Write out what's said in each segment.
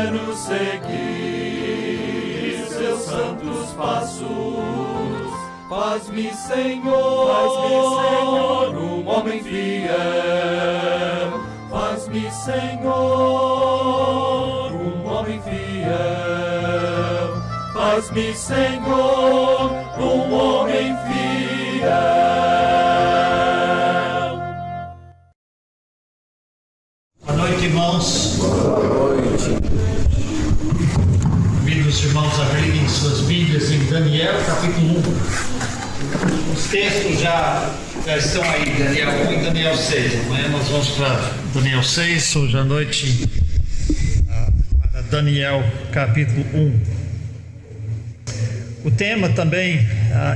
quero seguir seus santos passos. Faz-me, Senhor, um homem fiel. Faz-me, Senhor, um homem fiel. Faz-me, Senhor, um homem fiel. Boa noite, irmãos. Boa noite. Convido os irmãos a abrirem suas Bíblias em Daniel, capítulo 1. Os textos já estão aí, Daniel 1 e Daniel 6. Amanhã nós vamos para Daniel 6, hoje à noite, para Daniel, capítulo 1. O tema também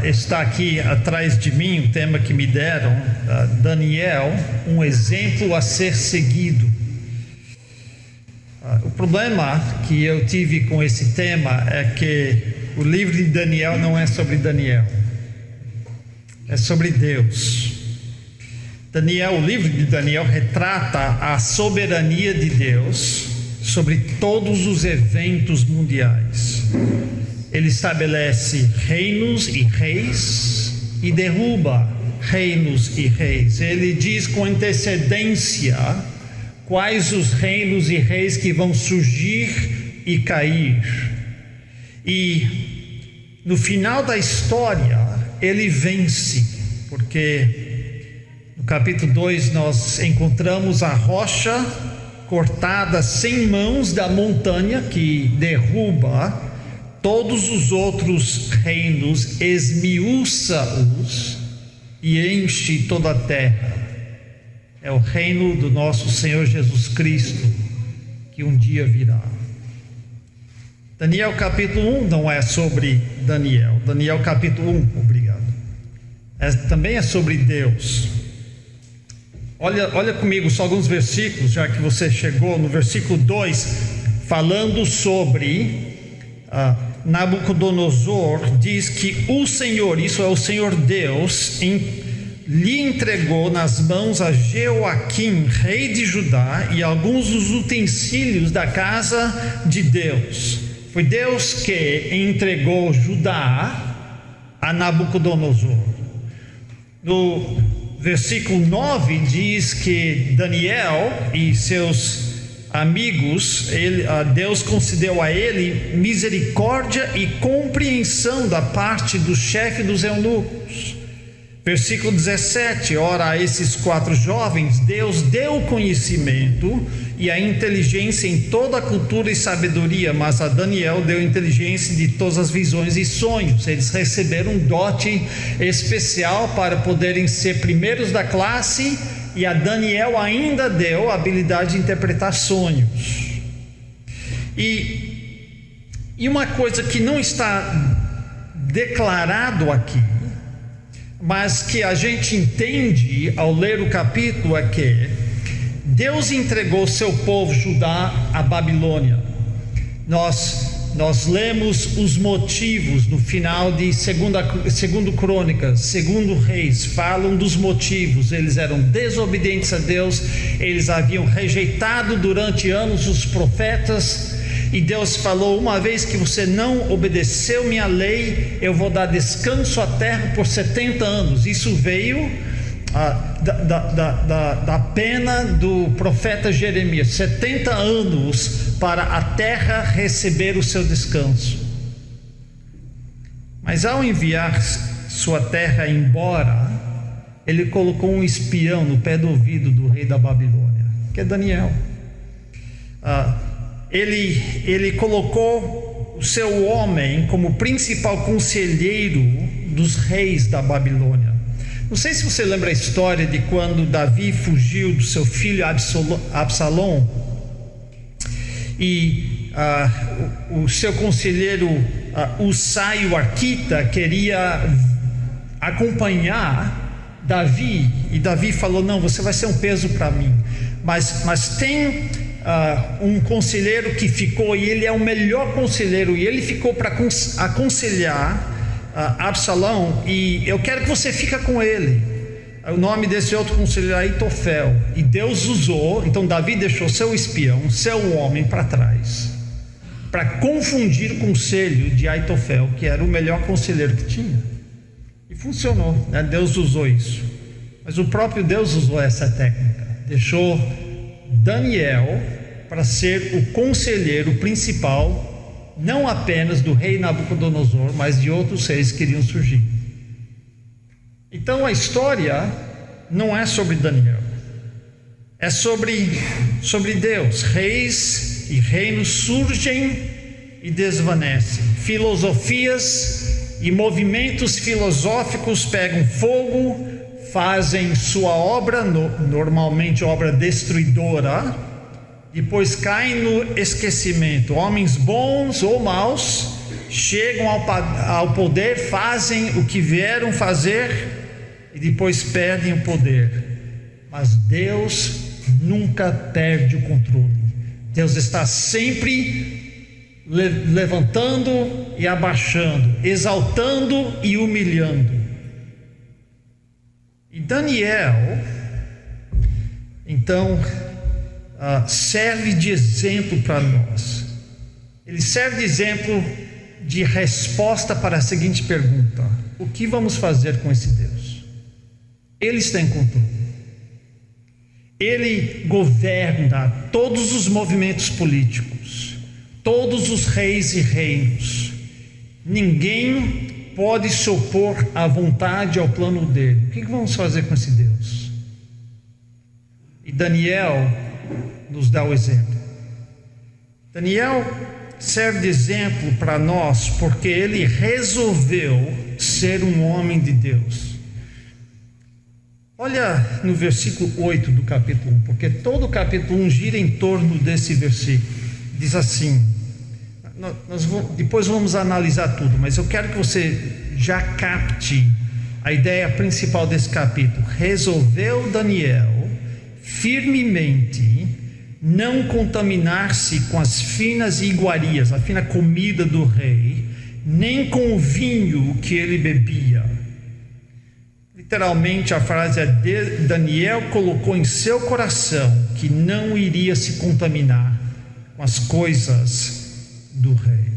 está aqui atrás de mim, o tema que me deram, Daniel, um exemplo a ser seguido. O problema que eu tive com esse tema é que o livro de Daniel não é sobre Daniel, é sobre Deus. O livro de Daniel retrata a soberania de Deus sobre todos os eventos mundiais. Ele estabelece reinos e reis e derruba reinos e reis. Ele diz com antecedência quais os reinos e reis que vão surgir e cair. E no final da história ele vence, porque no capítulo 2 nós encontramos a rocha cortada sem mãos da montanha que derruba todos os outros reinos, esmiuça-os e enche toda a terra. É o reino do nosso Senhor Jesus Cristo, que um dia virá. Daniel capítulo 1 não é sobre Daniel. Daniel capítulo 1, obrigado. Também é sobre Deus. Olha comigo só alguns versículos, já que você chegou no versículo 2, falando sobre Nabucodonosor. Diz que o Senhor, isso é o Senhor Deus, lhe entregou nas mãos a Jeoaquim, rei de Judá, e alguns dos utensílios da casa de Deus. Foi Deus que entregou Judá a Nabucodonosor. No versículo 9 diz que Daniel e seus amigos, Deus concedeu a ele misericórdia e compreensão da parte do chefe dos eunucos. Versículo 17, ora, a esses 4 jovens Deus deu conhecimento e a inteligência em toda a cultura e sabedoria, mas a Daniel deu inteligência de todas as visões e sonhos. Eles receberam um dote especial para poderem ser primeiros da classe, e a Daniel ainda deu a habilidade de interpretar sonhos. E uma coisa que não está declarado aqui, mas que a gente entende ao ler o capítulo, é que Deus entregou seu povo Judá à Babilônia. Nós lemos os motivos no final de segundo Crônicas, segundo Reis, falam dos motivos. Eles eram desobedientes a Deus, eles haviam rejeitado durante anos os profetas, e Deus falou: uma vez que você não obedeceu minha lei, eu vou dar descanso à terra por 70 anos. Isso veio da pena do profeta Jeremias, 70 anos para a terra receber o seu descanso. Mas ao enviar sua terra embora, ele colocou um espião no pé do ouvido do rei da Babilônia, que é Daniel. Ele colocou o seu homem como principal conselheiro dos reis da Babilônia. Não sei se você lembra a história de quando Davi fugiu do seu filho Absalom, e o seu conselheiro Usai, o arquita, queria acompanhar Davi, e Davi falou: não, você vai ser um peso para mim, mas tem um conselheiro que ficou, e ele é o melhor conselheiro, e ele ficou para aconselhar Absalão, e eu quero que você fique com ele. O nome desse outro conselheiro é Aitofel. E Deus usou, então Davi deixou seu espião, seu homem para trás. para confundir o conselho de Aitofel, que era o melhor conselheiro que tinha. E funcionou, né? Deus usou isso. Mas o próprio Deus usou essa técnica. Deixou Daniel para ser o conselheiro principal, não apenas do rei Nabucodonosor, mas de outros reis que iriam surgir. Então a história não é sobre Daniel, é sobre Deus. Reis e reinos surgem e desvanecem. Filosofias e movimentos filosóficos pegam fogo, fazem sua obra, normalmente obra destruidora, depois caem no esquecimento. Homens bons ou maus chegam ao poder, fazem o que vieram fazer e depois perdem o poder. Mas Deus nunca perde o controle. Deus está sempre levantando e abaixando, exaltando e humilhando. E Daniel, então, serve de exemplo para nós. Ele serve de exemplo de resposta para a seguinte pergunta: o que vamos fazer com esse Deus? Ele está em controle. Ele governa todos os movimentos políticos, todos os reis e reinos. Ninguém pode se opor à vontade, ao plano dele. O que vamos fazer com esse Deus? E Daniel nos dá o exemplo. Daniel serve de exemplo para nós porque ele resolveu ser um homem de Deus. Olha no versículo 8 do capítulo 1, porque todo o capítulo 1 gira em torno desse versículo. Diz assim, depois vamos analisar tudo, mas eu quero que você já capte a ideia principal desse capítulo. Resolveu Daniel firmemente não contaminar-se com as finas iguarias, a fina comida do rei, nem com o vinho que ele bebia. Literalmente a frase é: Daniel colocou em seu coração que não iria se contaminar com as coisas do rei.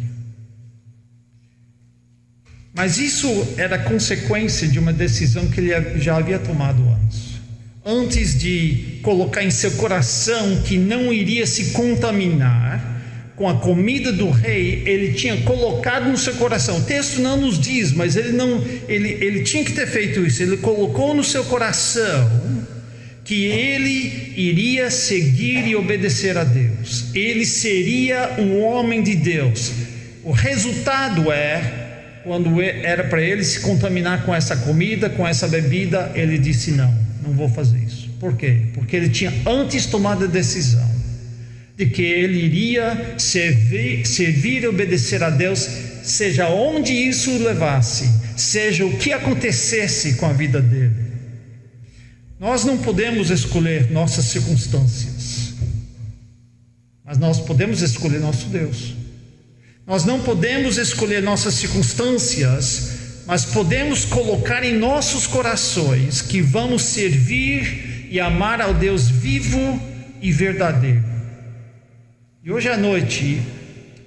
Mas isso era consequência de uma decisão que ele já havia tomado antes. Antes de colocar em seu coração que não iria se contaminar com a comida do rei, ele tinha colocado no seu coração. O texto não nos diz, mas ele tinha que ter feito isso. Ele colocou no seu coração que ele iria seguir e obedecer a Deus. Ele seria um homem de Deus. O resultado é, quando era para ele se contaminar com essa comida, com essa bebida, ele disse: não vou fazer isso. Por quê? Porque ele tinha antes tomado a decisão de que ele iria servir e obedecer a Deus, seja onde isso o levasse, seja o que acontecesse com a vida dele. Nós não podemos escolher nossas circunstâncias, mas nós podemos escolher nosso Deus. Nós não podemos escolher nossas circunstâncias, mas podemos colocar em nossos corações que vamos servir e amar ao Deus vivo e verdadeiro. E hoje à noite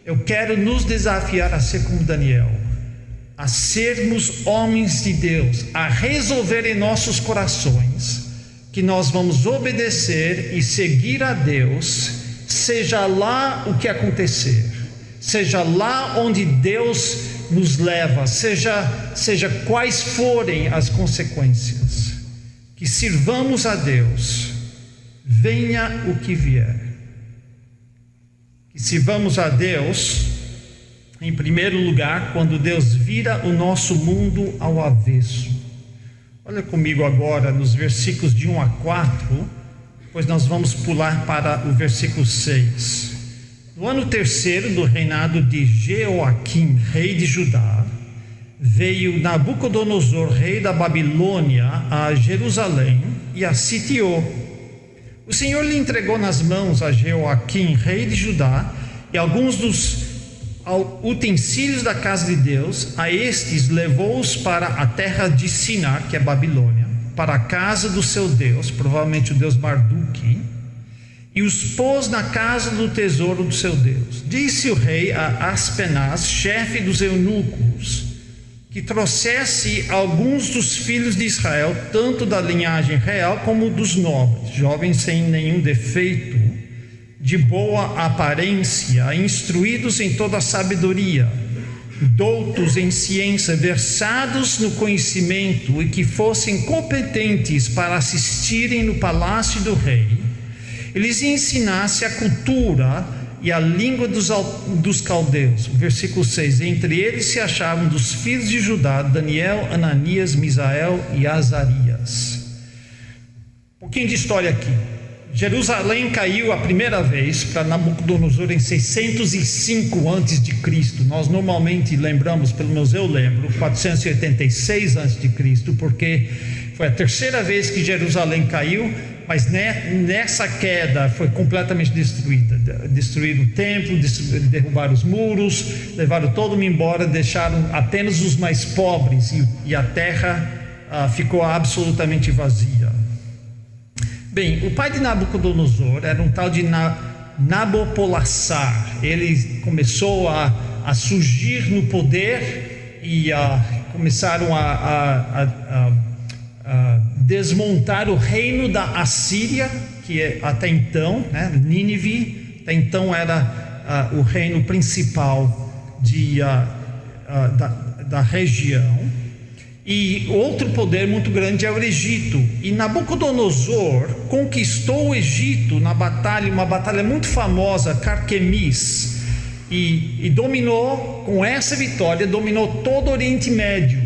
eu quero nos desafiar a ser como Daniel, a sermos homens de Deus, a resolver em nossos corações que nós vamos obedecer e seguir a Deus, seja lá o que acontecer, seja lá onde Deus nos leva, seja quais forem as consequências, que sirvamos a Deus, venha o que vier. Que sirvamos a Deus, em primeiro lugar, quando Deus vira o nosso mundo ao avesso. Olha comigo agora nos versículos de 1 a 4, depois nós vamos pular para o versículo 6. No ano terceiro do reinado de Jeoaquim, rei de Judá, veio Nabucodonosor, rei da Babilônia, a Jerusalém e a sitiou. O Senhor lhe entregou nas mãos a Jeoaquim, rei de Judá, e alguns dos utensílios da casa de Deus. A estes levou-os para a terra de Sinar, que é Babilônia, para a casa do seu Deus, provavelmente o Deus Marduk, e os pôs na casa do tesouro do seu Deus. Disse o rei a Aspenaz, chefe dos eunucos, que trouxesse alguns dos filhos de Israel, tanto da linhagem real como dos nobres, jovens sem nenhum defeito, de boa aparência, instruídos em toda a sabedoria, doutos em ciência, versados no conhecimento, e que fossem competentes para assistirem no palácio do rei. Eles ensinassem a cultura e a língua dos caldeus. Versículo 6: entre eles se achavam dos filhos de Judá Daniel, Ananias, Misael e Azarias. Um pouquinho de história aqui. Jerusalém caiu a primeira vez para Nabucodonosor em 605 a.C. Nós normalmente lembramos, pelo menos eu lembro, 486 a.C., porque foi a terceira vez que Jerusalém caiu, mas nessa queda foi completamente destruída. Destruíram o templo, derrubaram os muros, levaram todo mundo embora, deixaram apenas os mais pobres, e a terra ficou absolutamente vazia. Bem, o pai de Nabucodonosor era um tal de Nabopolassar. Ele começou a surgir no poder e começaram a desmontar o reino da Assíria, que até então, Nínive, até então era o reino principal da região. E outro poder muito grande é o Egito. E Nabucodonosor conquistou o Egito na batalha, uma batalha muito famosa, Carquemis, e dominou, com essa vitória, dominou todo o Oriente Médio.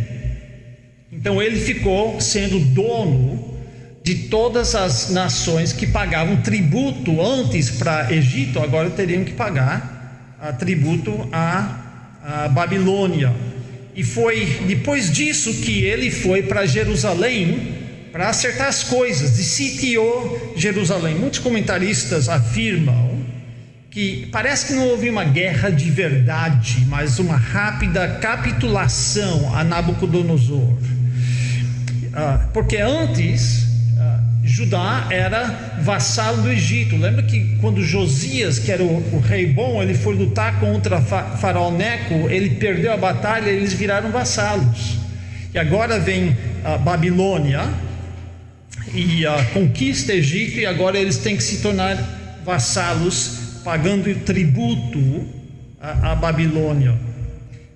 Então ele ficou sendo dono de todas as nações que pagavam tributo antes para Egito, agora teriam que pagar tributo à Babilônia. E foi depois disso que ele foi para Jerusalém para acertar as coisas, e sitiou Jerusalém. Muitos comentaristas afirmam que parece que não houve uma guerra de verdade, mas uma rápida capitulação a Nabucodonosor. Porque antes Judá era vassalo do Egito. Lembra que quando Josias, que era o rei bom, ele foi lutar contra Faraó Neco, ele perdeu a batalha, eles viraram vassalos. E agora vem a Babilônia e conquista Egito, e agora eles têm que se tornar vassalos, pagando tributo à Babilônia.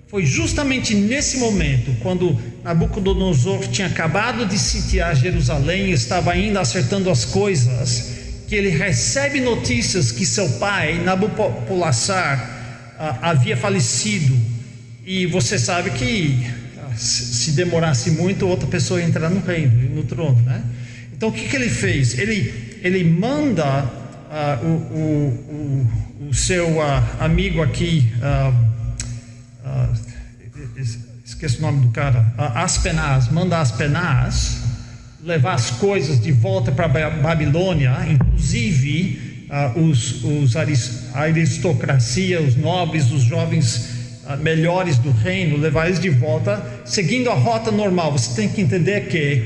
Foi justamente nesse momento, quando Nabucodonosor tinha acabado de sitiar Jerusalém e estava ainda acertando as coisas, que ele recebe notícias que seu pai, Nabopolassar, havia falecido. E você sabe que se demorasse muito, outra pessoa ia entrar no reino, no trono, né? Então o que ele fez? Ele manda o seu amigo aqui, esqueci o nome do cara, Aspenaz, manda Aspenaz levar as coisas de volta para a Babilônia, inclusive a aristocracia, os nobres, os jovens melhores do reino, levar eles de volta, seguindo a rota normal. Você tem que entender que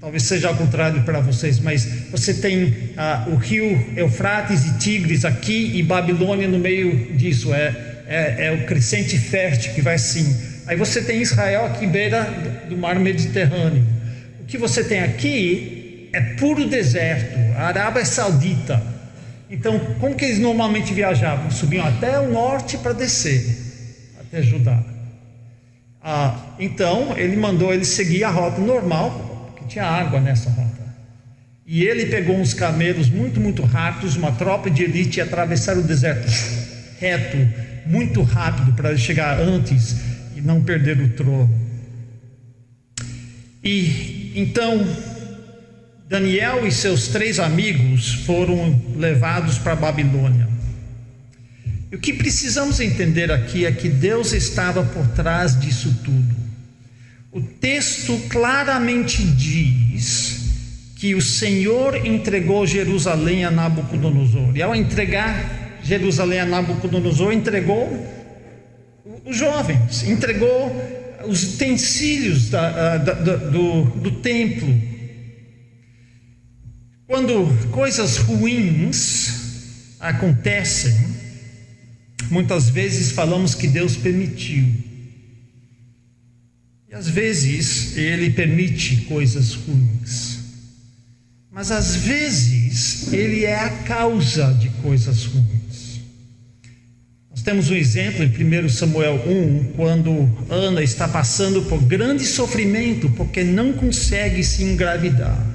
talvez seja ao contrário para vocês, mas você tem o rio Eufrates e Tigres aqui, e Babilônia no meio disso, é o crescente fértil que vai assim. Aí você tem Israel aqui beira do mar Mediterrâneo. O que você tem aqui é puro deserto, a Arábia Saudita. Então, como que eles normalmente viajavam? Subiam até o norte para descer até Judá. Então ele mandou ele seguir a rota normal, porque tinha água nessa rota. E ele pegou uns camelos muito rápidos, uma tropa de elite, e atravessar o deserto reto, muito rápido, para chegar antes e não perder o trono. E então Daniel e seus 3 amigos foram levados para a Babilônia. E o que precisamos entender aqui é que Deus estava por trás disso tudo. O texto claramente diz que o Senhor entregou Jerusalém a Nabucodonosor. E ao entregar Jerusalém a Nabucodonosor, entregou os jovens, entregou os utensílios do templo. Quando coisas ruins acontecem, muitas vezes falamos que Deus permitiu. E às vezes Ele permite coisas ruins. Mas às vezes Ele é a causa de coisas ruins. Nós temos um exemplo em 1 Samuel 1, quando Ana está passando por grande sofrimento porque não consegue se engravidar.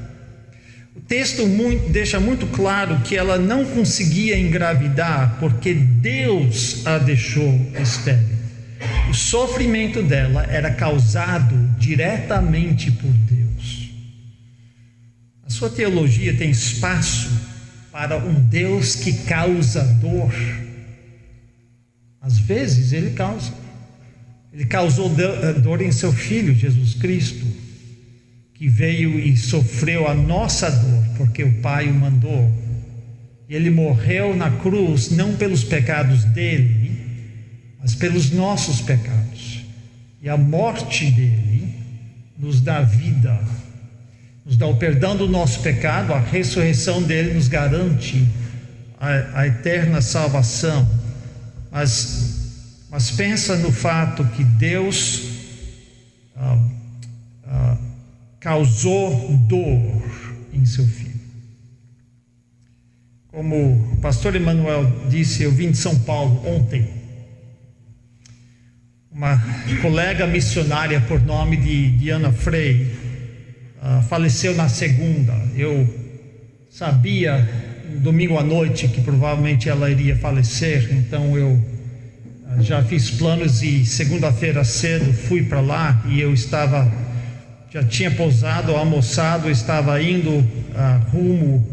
O texto deixa muito claro que ela não conseguia engravidar porque Deus a deixou estéril. O sofrimento dela era causado diretamente por Deus. A sua teologia tem espaço para um Deus que causa dor. Às vezes Ele causa. Ele causou dor em seu Filho, Jesus Cristo, que veio e sofreu a nossa dor, porque o Pai o mandou. E Ele morreu na cruz, não pelos pecados dele, mas pelos nossos pecados. E a morte dele nos dá vida, nos dá o perdão do nosso pecado. A ressurreição dele nos garante a eterna salvação. Mas pensa no fato que Deus causou dor em seu Filho. Como o pastor Emanuel disse, eu vim de São Paulo ontem. Uma colega missionária por nome de Diana Frei faleceu na segunda. Eu sabia domingo à noite que provavelmente ela iria falecer, então eu já fiz planos e segunda-feira cedo fui para lá e eu já tinha pousado, almoçado, estava indo rumo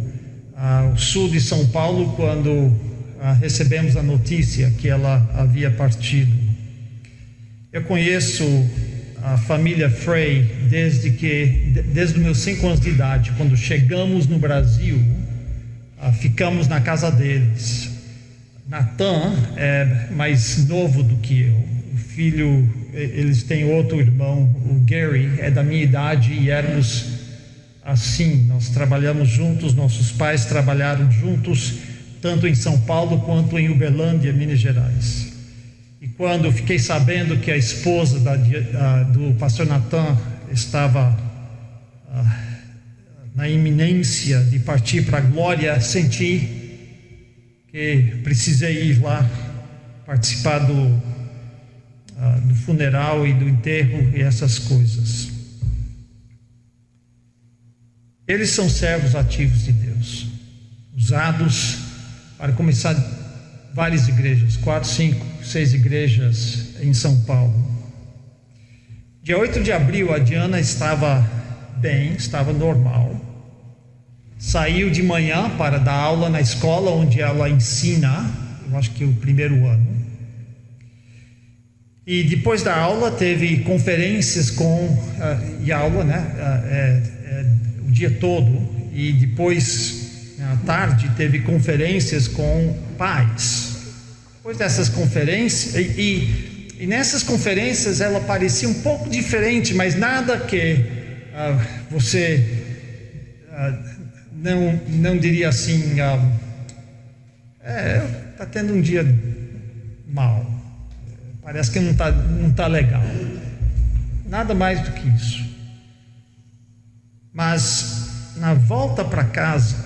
ao sul de São Paulo quando recebemos a notícia que ela havia partido. Eu conheço a família Frei desde os meus 5 anos de idade. Quando chegamos no Brasil, ficamos na casa deles. Nathan é mais novo do que eu. O filho, eles têm outro irmão, o Gary, é da minha idade e éramos assim. Nós trabalhamos juntos, nossos pais trabalharam juntos, tanto em São Paulo quanto em Uberlândia, Minas Gerais. E quando fiquei sabendo que a esposa do pastor Nathan estava na iminência de partir para a glória, senti que precisei ir lá participar do funeral e do enterro e essas coisas. Eles são servos ativos de Deus, usados para começar várias igrejas, 4, 5, 6 igrejas em São Paulo. Dia 8 de abril, a Diana estava bem, estava normal. Saiu de manhã para dar aula na escola onde ela ensina, eu acho que o primeiro ano. E depois da aula teve conferências e aula, o dia todo. E depois, à tarde, teve conferências com pais. Depois dessas conferências, e nessas conferências ela parecia um pouco diferente, mas nada que você não diria assim, está tendo um dia mal, parece que não tá legal, nada mais do que isso. Mas na volta para casa,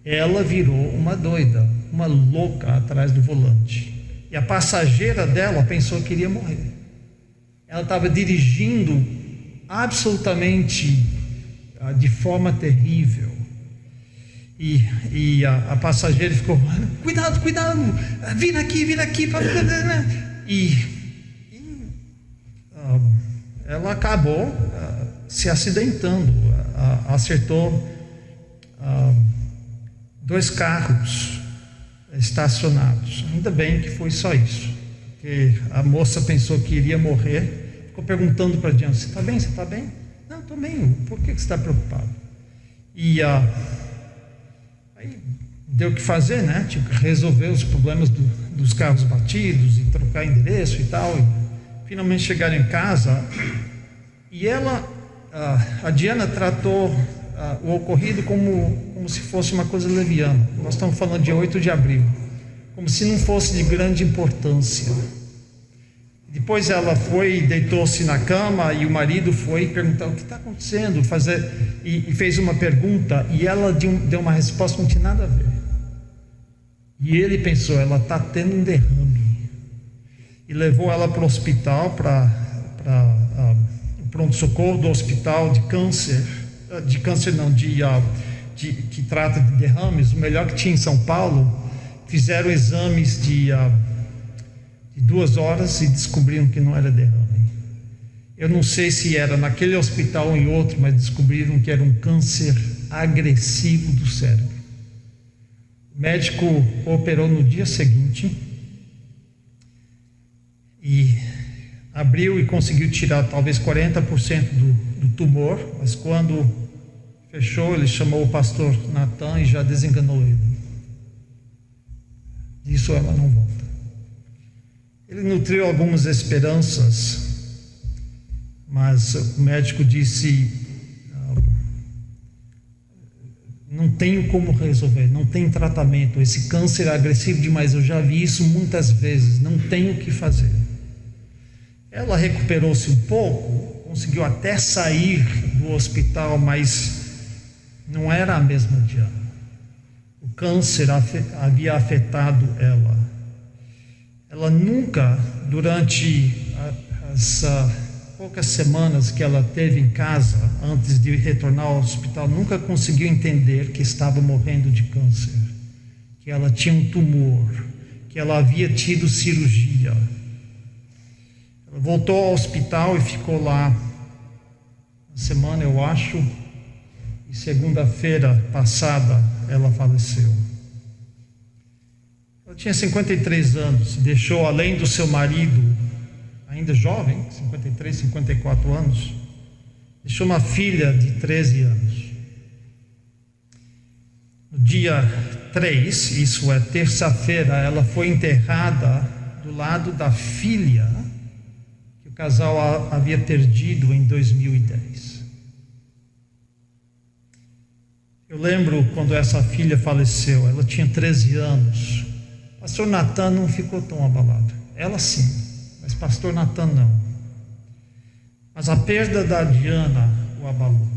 ela virou uma doida, uma louca atrás do volante. E a passageira dela pensou que iria morrer. Ela estava dirigindo absolutamente de forma terrível. E a passageira ficou: cuidado, vira aqui. E ela acabou se acidentando, acertou 2 carros estacionados. Ainda bem que foi só isso, porque a moça pensou que iria morrer, ficou perguntando para a Diana: você está bem? Você está bem? Não, estou bem. Por que você está preocupado? E aí deu o que fazer, né? Tinha que resolver os problemas dos carros batidos e trocar endereço e tal. E finalmente chegaram em casa e a Diana tratou o ocorrido como se fosse uma coisa leviana. Nós estamos falando de 8 de abril, como se não fosse de grande importância. Depois ela foi, deitou-se na cama e o marido foi perguntar o que está acontecendo, e fez uma pergunta, e ela deu uma resposta que não tinha nada a ver. E ele pensou, ela está tendo um derrame, e levou ela para o hospital, para o pronto-socorro do hospital de câncer não, que trata de derrames, o melhor que tinha em São Paulo. Fizeram exames de 2 horas e descobriram que não era derrame. Eu não sei se era naquele hospital ou em outro, mas descobriram que era um câncer agressivo do cérebro. O médico operou no dia seguinte e abriu e conseguiu tirar talvez 40% do tumor, mas quando fechou, ele chamou o pastor Natan e já desenganou ele. Disso ela não volta. Ele nutriu algumas esperanças, mas o médico disse: não tenho como resolver, não tem tratamento, esse câncer é agressivo demais, eu já vi isso muitas vezes, não tenho o que fazer. Ela recuperou-se um pouco, conseguiu até sair do hospital, mas não era a mesma Diana. O câncer havia afetado ela. Ela nunca, durante as poucas semanas que ela teve em casa, antes de retornar ao hospital, nunca conseguiu entender que estava morrendo de câncer, que ela tinha um tumor, que ela havia tido cirurgia. Ela voltou ao hospital e ficou lá uma semana, eu acho, e segunda-feira passada ela faleceu. Ela tinha 53 anos, deixou, além do seu marido, ainda jovem, 53, 54 anos, deixou uma filha de 13 anos. No dia 3, isso é terça-feira, ela foi enterrada do lado da filha que o casal havia perdido em 2010. Eu lembro quando essa filha faleceu, ela tinha 13 anos. Pastor Natan não ficou tão abalado. Ela sim, mas pastor Natan não. Mas a perda da Diana o abalou.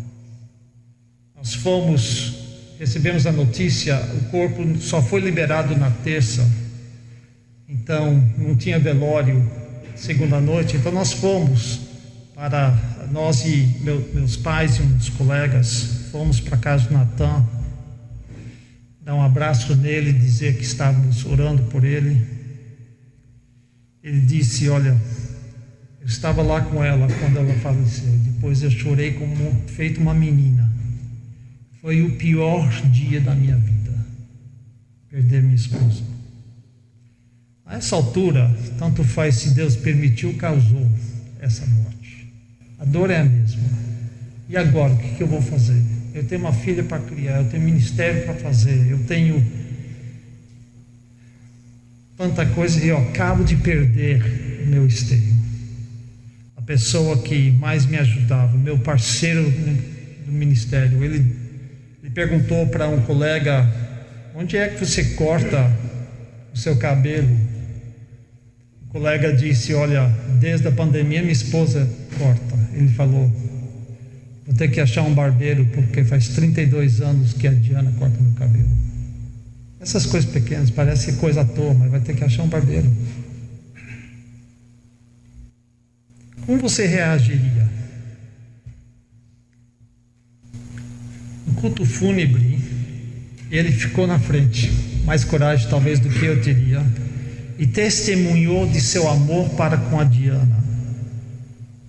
Nós recebemos a notícia, o corpo só foi liberado na terça. Então, não tinha velório segunda noite. Então nós fomos nós e meus pais e uns colegas, fomos para a casa do Natan, dar um abraço nele e dizer que estávamos orando por ele. Ele disse: olha, eu estava lá com ela quando ela faleceu, depois eu chorei como feito uma menina. Foi o pior dia da minha vida, perder minha esposa. A essa altura, tanto faz se Deus permitiu ou causou essa morte. A dor é a mesma. E agora, o que eu vou fazer? Eu tenho uma filha para criar, eu tenho ministério para fazer, eu tenho tanta coisa e eu acabo de perder o meu esteio. A pessoa que mais me ajudava, meu parceiro do ministério, ele perguntou para um colega: onde é que você corta o seu cabelo? O colega disse: olha, desde a pandemia minha esposa corta. Ele falou: vou ter que achar um barbeiro, porque faz 32 anos que a Diana corta meu cabelo. Essas coisas pequenas, parece coisa à toa, mas vai ter que achar um barbeiro. Como você reagiria? No culto fúnebre, ele ficou na frente, mais coragem talvez do que eu teria, e testemunhou de seu amor para com a Diana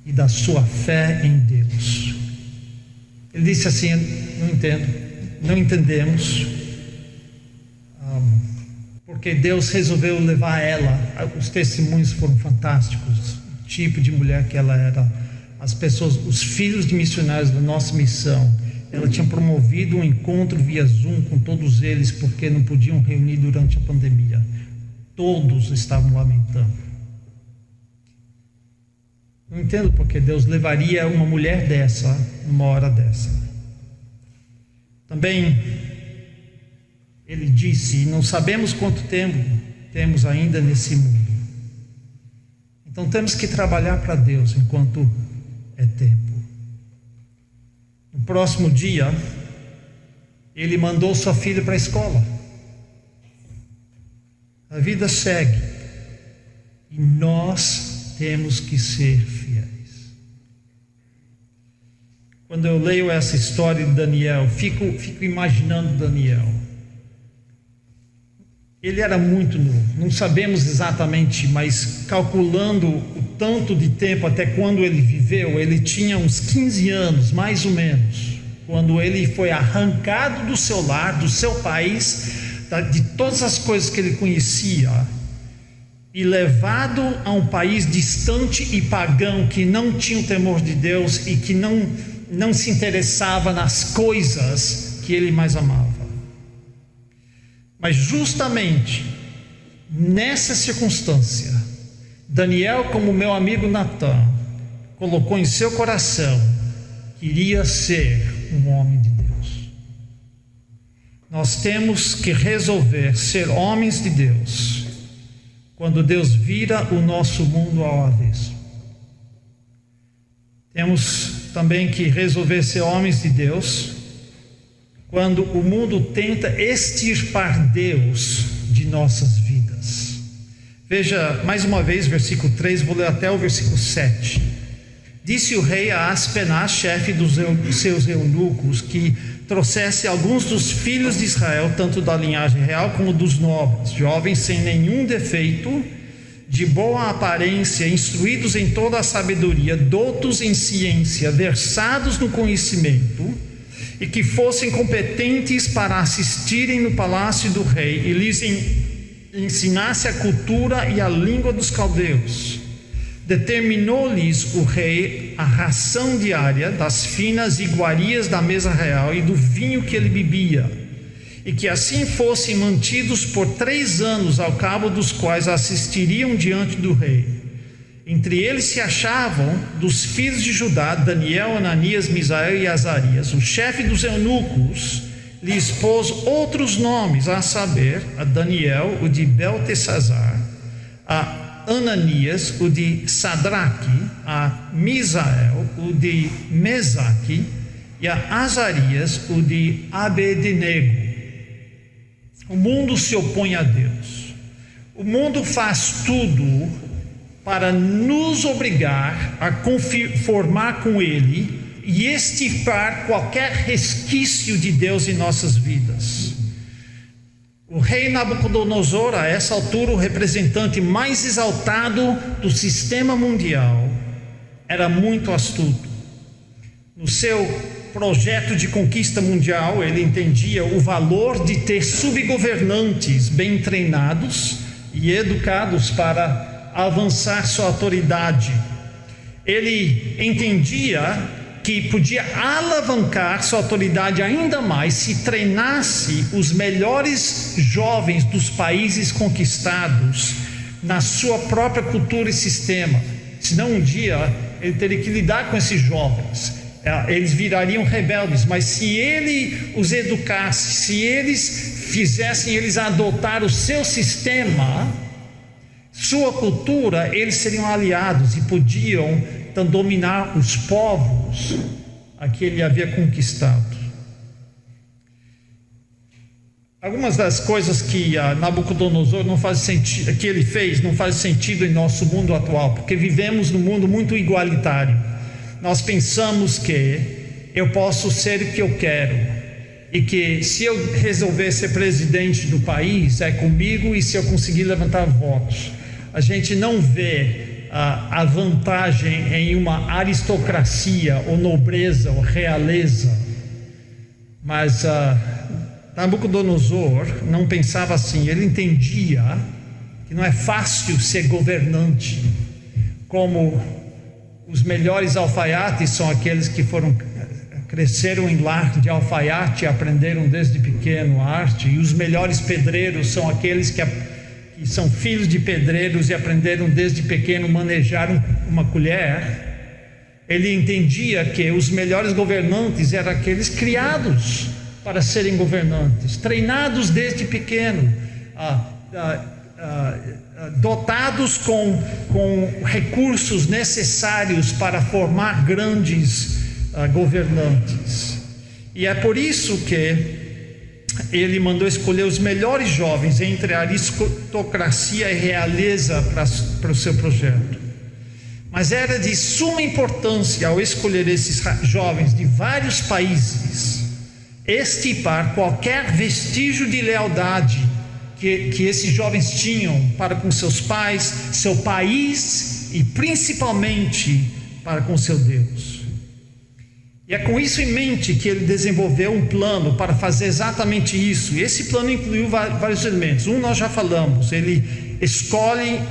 e da sua fé em Deus. Ele disse assim: não entendemos, porque Deus resolveu levar ela. Os testemunhos foram fantásticos, o tipo de mulher que ela era, as pessoas, os filhos de missionários da nossa missão. Ela tinha promovido um encontro via Zoom com todos eles, porque não podiam reunir durante a pandemia. Todos estavam lamentando. Não entendo porque Deus levaria uma mulher dessa numa hora dessa. Também ele disse: não sabemos quanto tempo temos ainda nesse mundo. Então temos que trabalhar para Deus enquanto é tempo. No próximo dia, ele mandou sua filha para a escola. A vida segue e nós temos que ser fiéis. Quando eu leio essa história de Daniel, fico imaginando Daniel. Ele era muito novo, não sabemos exatamente, mas calculando o tanto de tempo até quando ele viveu, ele tinha uns 15 anos, mais ou menos, quando ele foi arrancado do seu lar, do seu país, de todas as coisas que ele conhecia, e levado a um país distante e pagão, que não tinha o temor de Deus e que não se interessava nas coisas que ele mais amava. Mas justamente nessa circunstância, Daniel, como meu amigo Natan, colocou em seu coração que iria ser um homem de Deus. Nós temos que resolver ser homens de Deus quando Deus vira o nosso mundo ao avesso. Temos também que resolver ser homens de Deus quando o mundo tenta extirpar Deus de nossas vidas. Veja mais uma vez versículo 3, vou ler até o versículo 7. Disse o rei a Aspenaz, chefe dos seus eunucos, que trouxesse alguns dos filhos de Israel, tanto da linhagem real como dos nobres, jovens sem nenhum defeito, de boa aparência, instruídos em toda a sabedoria, doutos em ciência, versados no conhecimento, e que fossem competentes para assistirem no palácio do rei e lhes ensinasse a cultura e a língua dos caldeus. Determinou-lhes o rei a ração diária das finas iguarias da mesa real e do vinho que ele bebia, e que assim fossem mantidos por 3 anos, ao cabo dos quais assistiriam diante do rei. Entre eles se achavam, dos filhos de Judá, Daniel, Ananias, Misael e Azarias. O chefe dos eunucos lhes pôs outros nomes, a saber, a Daniel, o de Beltesazar, a Ananias, o de Sadraque, a Misael, o de Mesaque, e a Azarias, o de Abednego. O mundo se opõe a Deus. O mundo faz tudo para nos obrigar a conformar com Ele e extirpar qualquer resquício de Deus em nossas vidas. O rei Nabucodonosor, a essa altura o representante mais exaltado do sistema mundial, era muito astuto. No seu projeto de conquista mundial, ele entendia o valor de ter subgovernantes bem treinados e educados para avançar sua autoridade. Ele entendia que podia alavancar sua autoridade ainda mais se treinasse os melhores jovens dos países conquistados na sua própria cultura e sistema. Senão um dia ele teria que lidar com esses jovens. Eles virariam rebeldes, mas se ele os educasse, se eles fizessem eles adotar o seu sistema, sua cultura, eles seriam aliados e podiam então dominar os povos a que ele havia conquistado. Algumas das coisas que Nabucodonosor não faz sentido, que ele fez, não faz sentido em nosso mundo atual, porque vivemos num mundo muito igualitário. Nós pensamos que eu posso ser o que eu quero, e que se eu resolver ser presidente do país, é comigo, e se eu conseguir levantar votos. A gente não vê a vantagem em uma aristocracia, ou nobreza, ou realeza. Mas Nabucodonosor não pensava assim. Ele entendia que não é fácil ser governante, como os melhores alfaiates são aqueles que cresceram em lar de alfaiate e aprenderam desde pequeno a arte, e os melhores pedreiros são aqueles que são filhos de pedreiros e aprenderam desde pequeno a manejar uma colher. Ele entendia que os melhores governantes eram aqueles criados para serem governantes, treinados desde pequeno, dotados com recursos necessários para formar grandes governantes. E é por isso que ele mandou escolher os melhores jovens entre a aristocracia e realeza para o seu projeto. Mas era de suma importância, ao escolher esses jovens de vários países, extirpar qualquer vestígio de lealdade que esses jovens tinham para com seus pais, seu país e principalmente para com seu Deus. E é com isso em mente que ele desenvolveu um plano para fazer exatamente isso. E esse plano incluiu vários elementos. Um nós já falamos, ele escolhe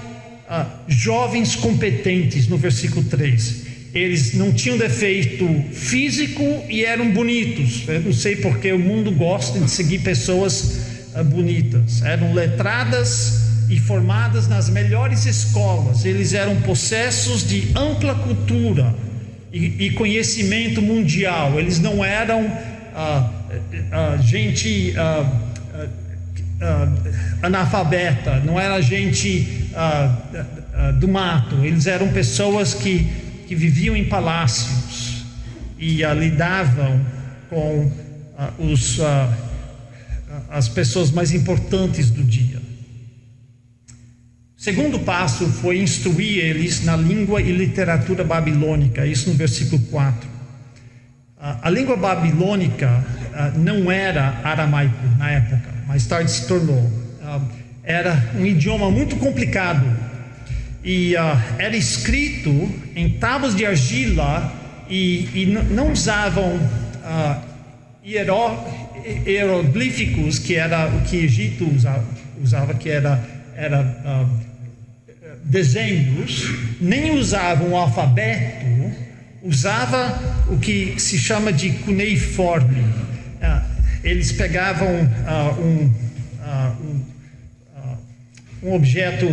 jovens competentes no versículo 3. Eles não tinham defeito físico e eram bonitos. Eu não sei porque o mundo gosta de seguir pessoas bonitas. Eram letradas e formadas nas melhores escolas. Eles eram possessos de ampla cultura e conhecimento mundial. Eles não eram gente analfabeta, não era gente do mato. Eles eram pessoas que viviam em palácios e lidavam com as pessoas mais importantes do dia. O segundo passo foi instruir eles na língua e literatura babilônica, isso no versículo 4. A língua babilônica não era aramaico na época, mais tarde se tornou. Era um idioma muito complicado e era escrito em tábuas de argila e não usavam hieroglíficos, que era o que Egito usava, que era desenhos, nem usavam o alfabeto, usava o que se chama de cuneiforme. Eles pegavam um objeto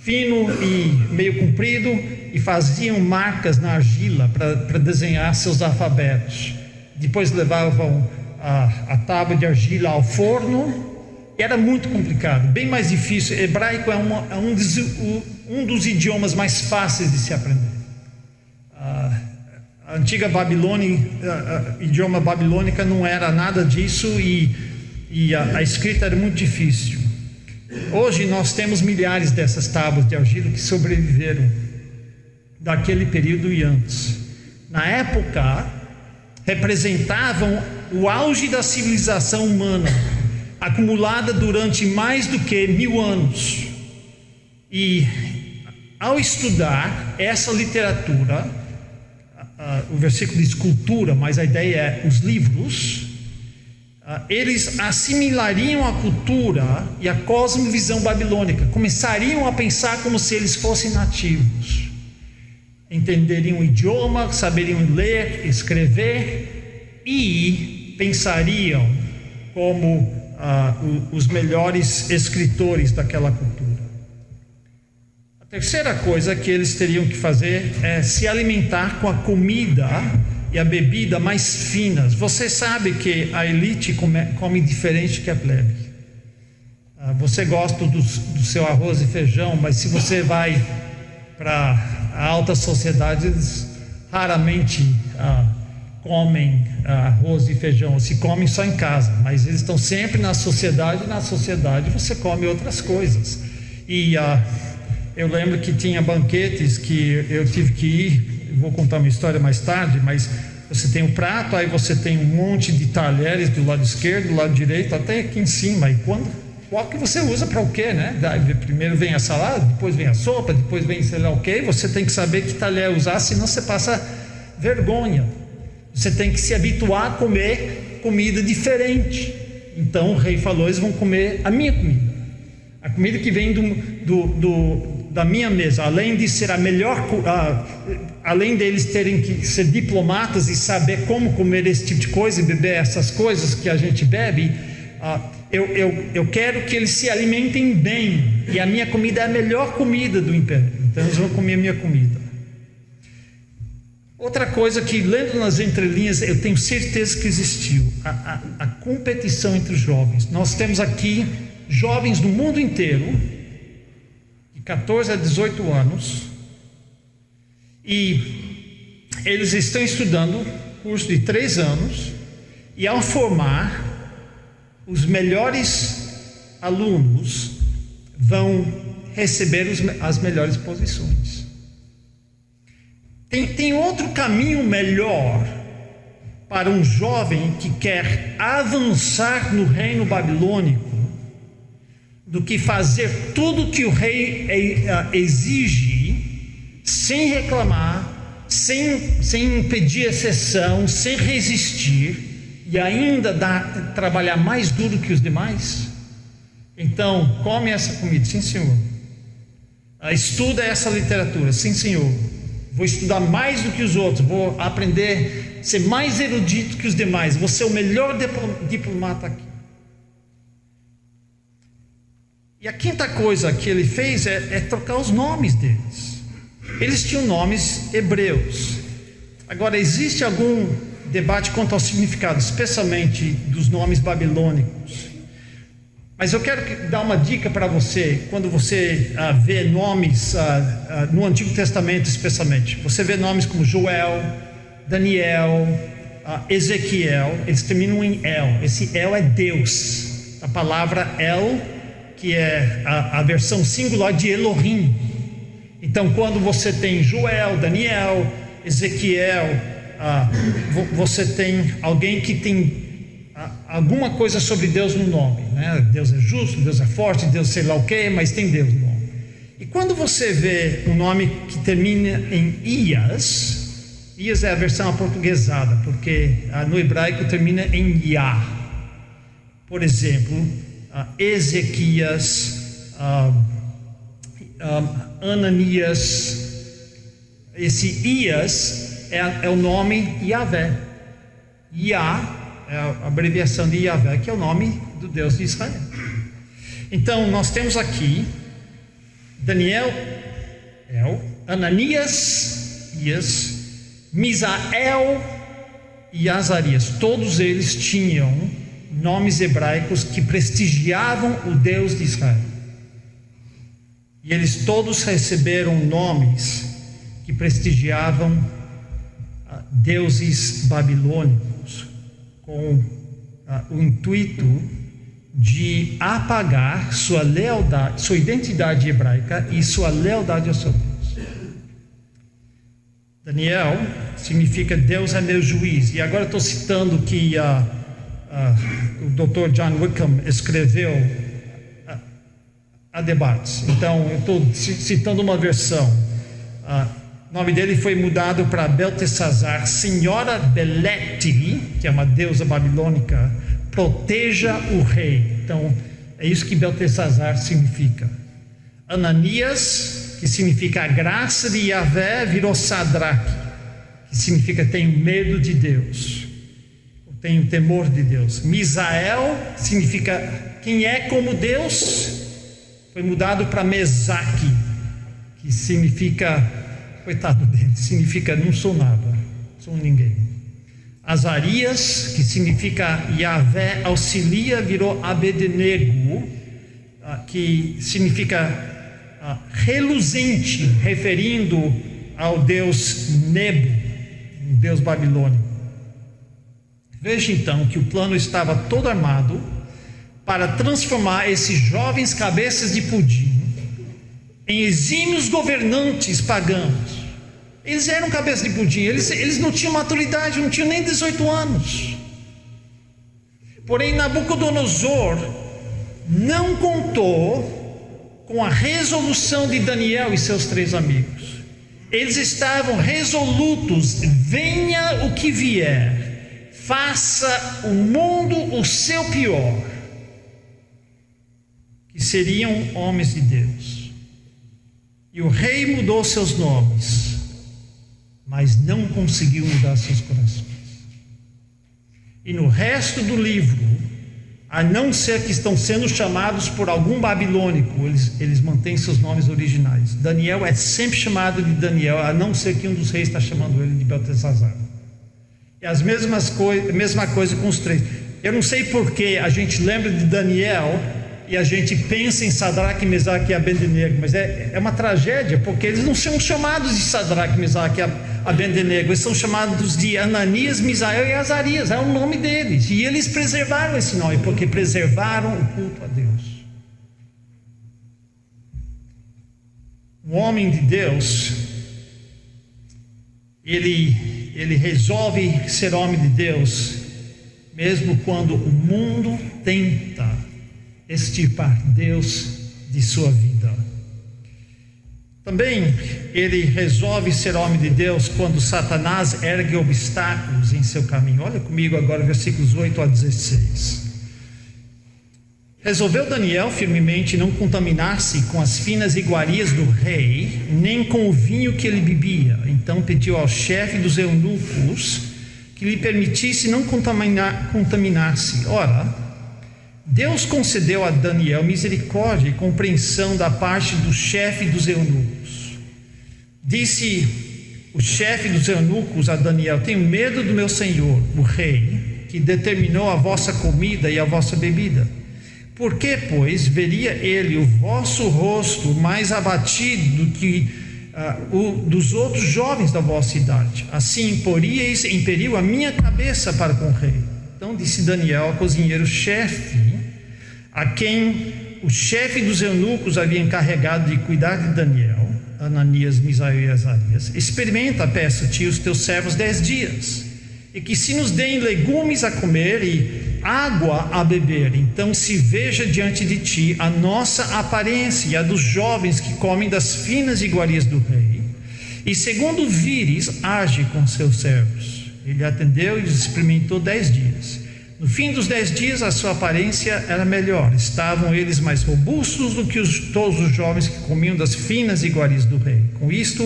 fino e meio comprido e faziam marcas na argila para desenhar seus alfabetos. Depois levavam a tábua de argila ao forno. Era muito complicado, bem mais difícil. Hebraico é um dos idiomas mais fáceis de se aprender. A antiga Babilônia, idioma babilônica não era nada disso e a escrita era muito difícil. Hoje nós temos milhares dessas tábuas de argila que sobreviveram daquele período e antes. Na época, representavam o auge da civilização humana, acumulada durante mais do que 1000 anos. E ao estudar essa literatura, o versículo diz cultura, mas a ideia é os livros, eles assimilariam a cultura e a cosmovisão babilônica, começariam a pensar como se eles fossem nativos, entenderiam o idioma, saberiam ler, escrever e pensariam como os melhores escritores daquela cultura. A terceira coisa que eles teriam que fazer é se alimentar com a comida e a bebida mais finas. Você sabe que a elite come diferente que a plebe. Você gosta do seu arroz e feijão, mas se você vai para a alta sociedade, eles raramente comem arroz e feijão, se comem só em casa, mas eles estão sempre na sociedade, e na sociedade você come outras coisas. E eu lembro que tinha banquetes que eu tive que ir, vou contar uma história mais tarde, mas você tem o prato, aí você tem um monte de talheres do lado esquerdo, do lado direito, até aqui em cima, e qual que você usa para o quê, né? Primeiro vem a salada, depois vem a sopa, depois vem sei lá o quê, você tem que saber que talher usar, senão você passa vergonha. Você tem que se habituar a comer comida diferente. Então o rei falou: eles vão comer a minha comida, a comida que vem da minha mesa. Além de ser a melhor, além deles terem que ser diplomatas e saber como comer esse tipo de coisa e beber essas coisas que a gente bebe, eu quero que eles se alimentem bem, e a minha comida é a melhor comida do império. Então eles vão comer a minha comida. Outra coisa que, lendo nas entrelinhas, eu tenho certeza que existiu, a competição entre os jovens. Nós temos aqui jovens do mundo inteiro, de 14 a 18 anos, e eles estão estudando curso de 3 anos, e ao formar, os melhores alunos vão receber as melhores posições. Tem outro caminho melhor para um jovem que quer avançar no reino babilônico do que fazer tudo que o rei exige, sem reclamar, sem pedir exceção, sem resistir, e ainda trabalhar mais duro que os demais? Então, come essa comida, sim senhor. Estuda essa literatura, sim senhor. Vou estudar mais do que os outros, vou aprender a ser mais erudito que os demais, vou ser o melhor diplomata aqui. E a quinta coisa que ele fez é trocar os nomes deles. Eles tinham nomes hebreus. Agora, existe algum debate quanto ao significado, especialmente dos nomes babilônicos. Mas eu quero dar uma dica para você, quando você vê nomes no Antigo Testamento especialmente. Você vê nomes como Joel, Daniel, Ezequiel, eles terminam em El. Esse El é Deus. A palavra El, que é a versão singular de Elohim. Então, quando você tem Joel, Daniel, Ezequiel, você tem alguém que tem alguma coisa sobre Deus no nome, né? Deus é justo, Deus é forte, Deus sei lá o que, mas tem Deus no nome. E quando você vê um nome que termina em Ias é a versão aportuguesada, porque no hebraico termina em Yah. Por exemplo, Ezequias, Ananias. Esse Ias é o nome Yahvé. Yah é a abreviação de Yahvé, que é o nome do Deus de Israel. Então, nós temos aqui Daniel, Ananias, Ias, Misael e Azarias. Todos eles tinham nomes hebraicos que prestigiavam o Deus de Israel. E eles todos receberam nomes que prestigiavam deuses babilônicos, com o intuito de apagar sua lealdade, sua identidade hebraica e sua lealdade ao seu Deus. Daniel significa Deus é meu juiz. E agora estou citando que o Dr. John Wickham escreveu a debates. Então eu estou citando uma versão. O nome dele foi mudado para Beltesazar. Senhora Belete, que é uma deusa babilônica, proteja o rei. Então é isso que Beltesazar significa. Ananias, que significa a graça de Yahvé, virou Sadraque, que significa tenho medo de Deus, tenho temor de Deus. Misael significa quem é como Deus, foi mudado para Mesaque, que significa, coitado dele, significa não sou nada, sou ninguém. Azarias, que significa Yahvé auxilia, virou Abednego, que significa reluzente, referindo ao deus Nebo, um deus babilônico. Veja então que o plano estava todo armado para transformar esses jovens cabeças de pudim em exímios governantes pagãos. Eles eram cabeças de pudim, eles não tinham maturidade, não tinham nem 18 anos. Porém, Nabucodonosor não contou com a resolução de Daniel e seus 3 amigos. Eles estavam resolutos: venha o que vier, faça o mundo o seu pior, que seriam homens de Deus. E o rei mudou seus nomes, mas não conseguiu mudar seus corações. E no resto do livro, a não ser que estão sendo chamados por algum babilônico, eles mantêm seus nomes originais. Daniel é sempre chamado de Daniel, a não ser que um dos reis está chamando ele de Beltesazar. E a mesma coisa com os 3. Eu não sei porque a gente lembra de Daniel e a gente pensa em Sadraque, Mesaque e Abednego, mas é uma tragédia, porque eles não são chamados de Sadraque, Mesaque e Abednego, eles são chamados de Ananias, Misael e Azarias, é o nome deles, e eles preservaram esse nome, porque preservaram o culto a Deus. Um homem de Deus, ele resolve ser homem de Deus, mesmo quando o mundo tenta extirpar Deus de sua vida. Também ele resolve ser homem de Deus quando Satanás ergue obstáculos em seu caminho. Olha comigo agora versículos 8 a 16. Resolveu Daniel firmemente não contaminar-se com as finas iguarias do rei, nem com o vinho que ele bebia. Então pediu ao chefe dos eunucos que lhe permitisse não contaminar-se. Ora, Deus concedeu a Daniel misericórdia e compreensão da parte do chefe dos eunucos. Disse o chefe dos eunucos a Daniel: tenho medo do meu senhor, o rei, que determinou a vossa comida e a vossa bebida. Por que, pois, veria ele o vosso rosto mais abatido do que o dos outros jovens da vossa idade? Assim poríeis em perigo a minha cabeça para com o rei. Então disse Daniel ao cozinheiro-chefe, a quem o chefe dos eunucos havia encarregado de cuidar de Daniel, Ananias, Misael e Azarias: experimenta, peço-te, os teus servos 10 dias, e que se nos deem legumes a comer e água a beber, então se veja diante de ti a nossa aparência e a dos jovens que comem das finas iguarias do rei, e segundo vires, age com seus servos. Ele atendeu e os experimentou 10 dias. No fim dos 10 dias a sua aparência era melhor, estavam eles mais robustos do que todos os jovens que comiam das finas iguarias do rei. Com isto,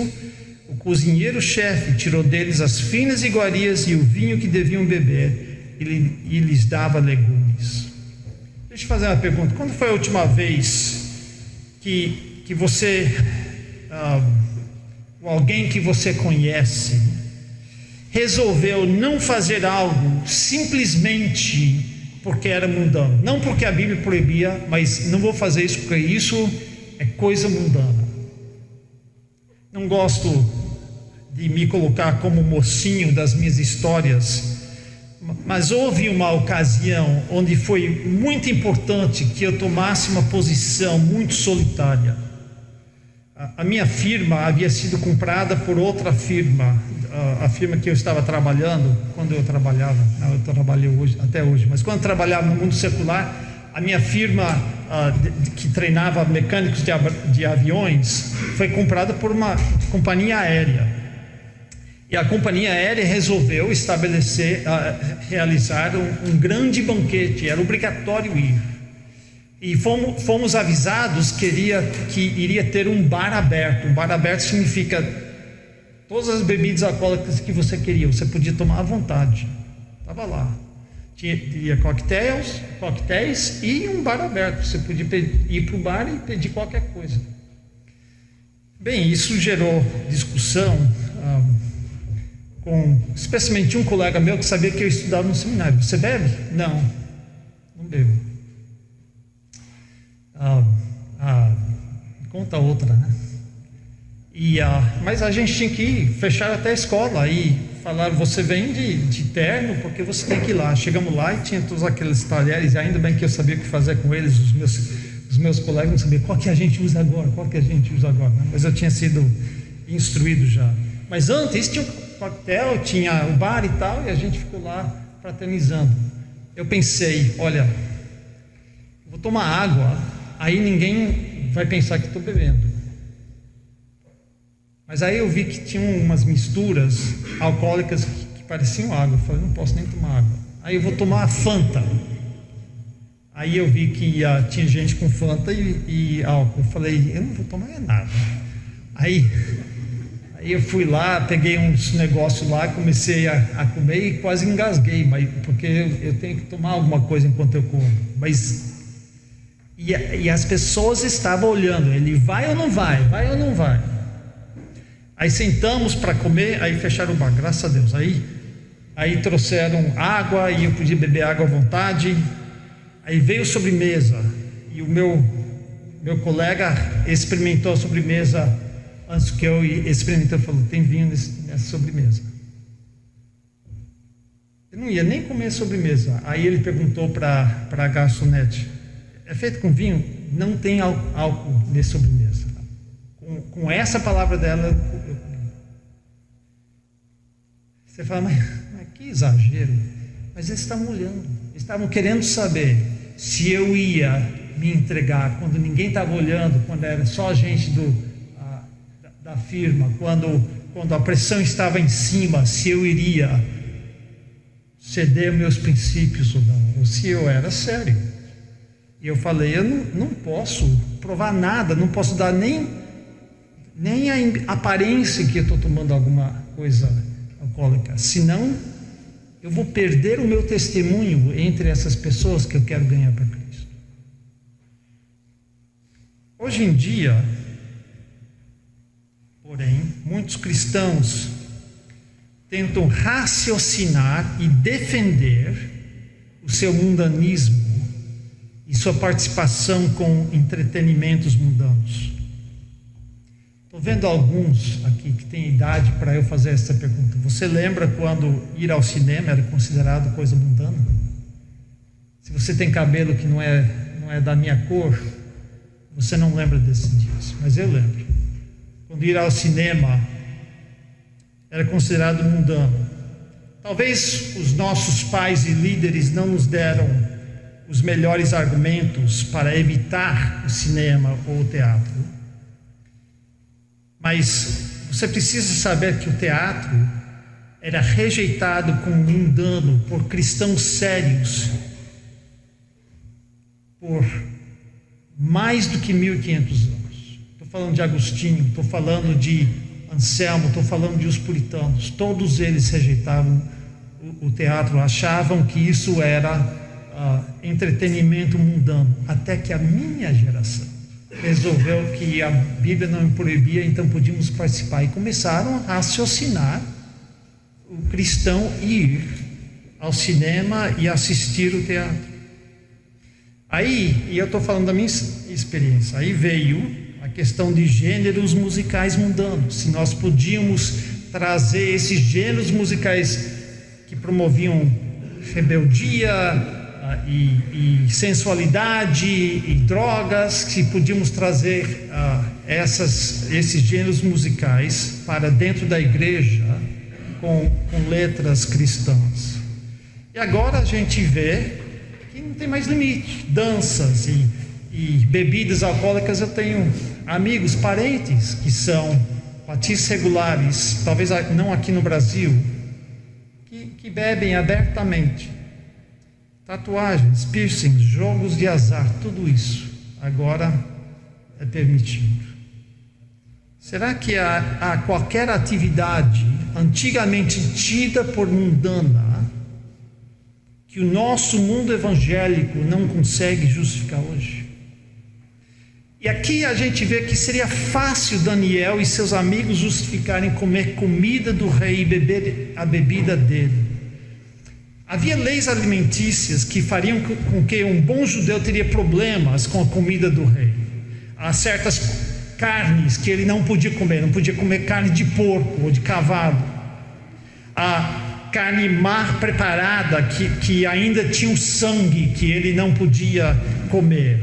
o cozinheiro-chefe tirou deles as finas iguarias e o vinho que deviam beber, e lhes dava legumes. Deixa eu fazer uma pergunta: quando foi a última vez que você, alguém que você conhece, resolveu não fazer algo simplesmente porque era mundano? Não porque a Bíblia proibia, mas não vou fazer isso porque isso é coisa mundana. Não gosto de me colocar como mocinho das minhas histórias, mas houve uma ocasião onde foi muito importante que eu tomasse uma posição muito solitária. A minha firma havia sido comprada por outra firma, a firma que eu estava trabalhando, quando eu trabalhava, não, eu trabalhei hoje, até hoje, mas quando eu trabalhava no mundo secular, a minha firma que treinava mecânicos de aviões foi comprada por uma companhia aérea. E a companhia aérea resolveu realizar um grande banquete, era obrigatório ir. E fomos avisados que iria ter um bar aberto. Um bar aberto significa todas as bebidas alcoólicas que você queria, você podia tomar à vontade. Estava lá. Tinha coquetéis e um bar aberto. Você podia ir para o bar e pedir qualquer coisa. Bem, isso gerou discussão com especialmente um colega meu que sabia que eu estudava no seminário. Você bebe? Não bebo. Conta outra, né? Mas a gente tinha que ir, fechar até a escola e falaram: você vem de terno porque você tem que ir lá. Chegamos lá e tinha todos aqueles talheres, e ainda bem que eu sabia o que fazer com eles. Os meus colegas não sabiam qual que a gente usa agora, né? Mas eu tinha sido instruído já. Mas antes tinha um coquetel, tinha o bar e tal, e a gente ficou lá fraternizando. Eu pensei: olha, vou tomar água, aí ninguém vai pensar que estou bebendo. Mas aí eu vi que tinha umas misturas alcoólicas que pareciam água. Eu falei: não posso nem tomar água. Aí eu vou tomar Fanta. Aí eu vi que tinha gente com Fanta e álcool. Eu falei: eu não vou tomar nada. Aí Aí eu fui lá, peguei uns negócios lá, comecei a comer e quase engasguei, porque eu tenho que tomar alguma coisa enquanto eu como. E as pessoas estavam olhando, ele vai ou não vai, vai ou não vai. Aí sentamos para comer, aí fecharam o bar, graças a Deus. Aí trouxeram água e eu podia beber água à vontade. Aí veio sobremesa e o meu colega experimentou a sobremesa antes que eu experimentou, falou: tem vinho nessa sobremesa. Eu não ia nem comer sobremesa. Aí ele perguntou para a garçonete: é feito com vinho? Não tem álcool nessa sobremesa. Com essa palavra dela, eu comi. Você fala, mas que exagero. Mas eles estavam olhando, estavam querendo saber se eu ia me entregar quando ninguém estava olhando, quando era só a gente da firma, quando a pressão estava em cima, se eu iria ceder meus princípios ou não, ou se eu era sério. E eu falei: eu não posso provar nada, não posso dar nem a aparência que eu estou tomando alguma coisa alcoólica, senão eu vou perder o meu testemunho entre essas pessoas que eu quero ganhar para Cristo. Hoje em dia, porém, muitos cristãos tentam raciocinar e defender o seu mundanismo e sua participação com entretenimentos mundanos. Estou vendo alguns aqui que têm idade para eu fazer essa pergunta. Você lembra quando ir ao cinema era considerado coisa mundana? Se você tem cabelo que não é da minha cor, você não lembra desses dias, mas eu lembro. Quando ir ao cinema era considerado mundano. Talvez os nossos pais e líderes não nos deram os melhores argumentos para evitar o cinema ou o teatro. Mas você precisa saber que o teatro era rejeitado como mundano por cristãos sérios por mais do que 1500 anos. Estou falando de Agostinho, estou falando de Anselmo, estou falando de os puritanos. Todos eles rejeitavam o teatro, achavam que isso era entretenimento mundano, até que a minha geração resolveu que a Bíblia não proibia, então podíamos participar, e começaram a raciocinar o cristão ir ao cinema e assistir o teatro. Aí, e eu estou falando da minha experiência, aí veio a questão de gêneros musicais mundanos, se nós podíamos trazer esses gêneros musicais que promoviam rebeldia e sensualidade e drogas, se podíamos trazer esses gêneros musicais para dentro da igreja com letras cristãs. E agora a gente vê que não tem mais limite. Danças e bebidas alcoólicas. Eu tenho amigos, parentes que são batistas regulares, talvez não aqui no Brasil, que bebem abertamente. Tatuagens, piercings, jogos de azar, tudo isso agora é permitido. Será que há qualquer atividade antigamente tida por mundana que o nosso mundo evangélico não consegue justificar hoje? E aqui a gente vê que seria fácil Daniel e seus amigos justificarem comer comida do rei e beber a bebida dele. Havia leis alimentícias que fariam com que um bom judeu teria problemas com a comida do rei. Há certas carnes que ele não podia comer carne de porco ou de cavalo. A carne mal preparada que ainda tinha o sangue que ele não podia comer.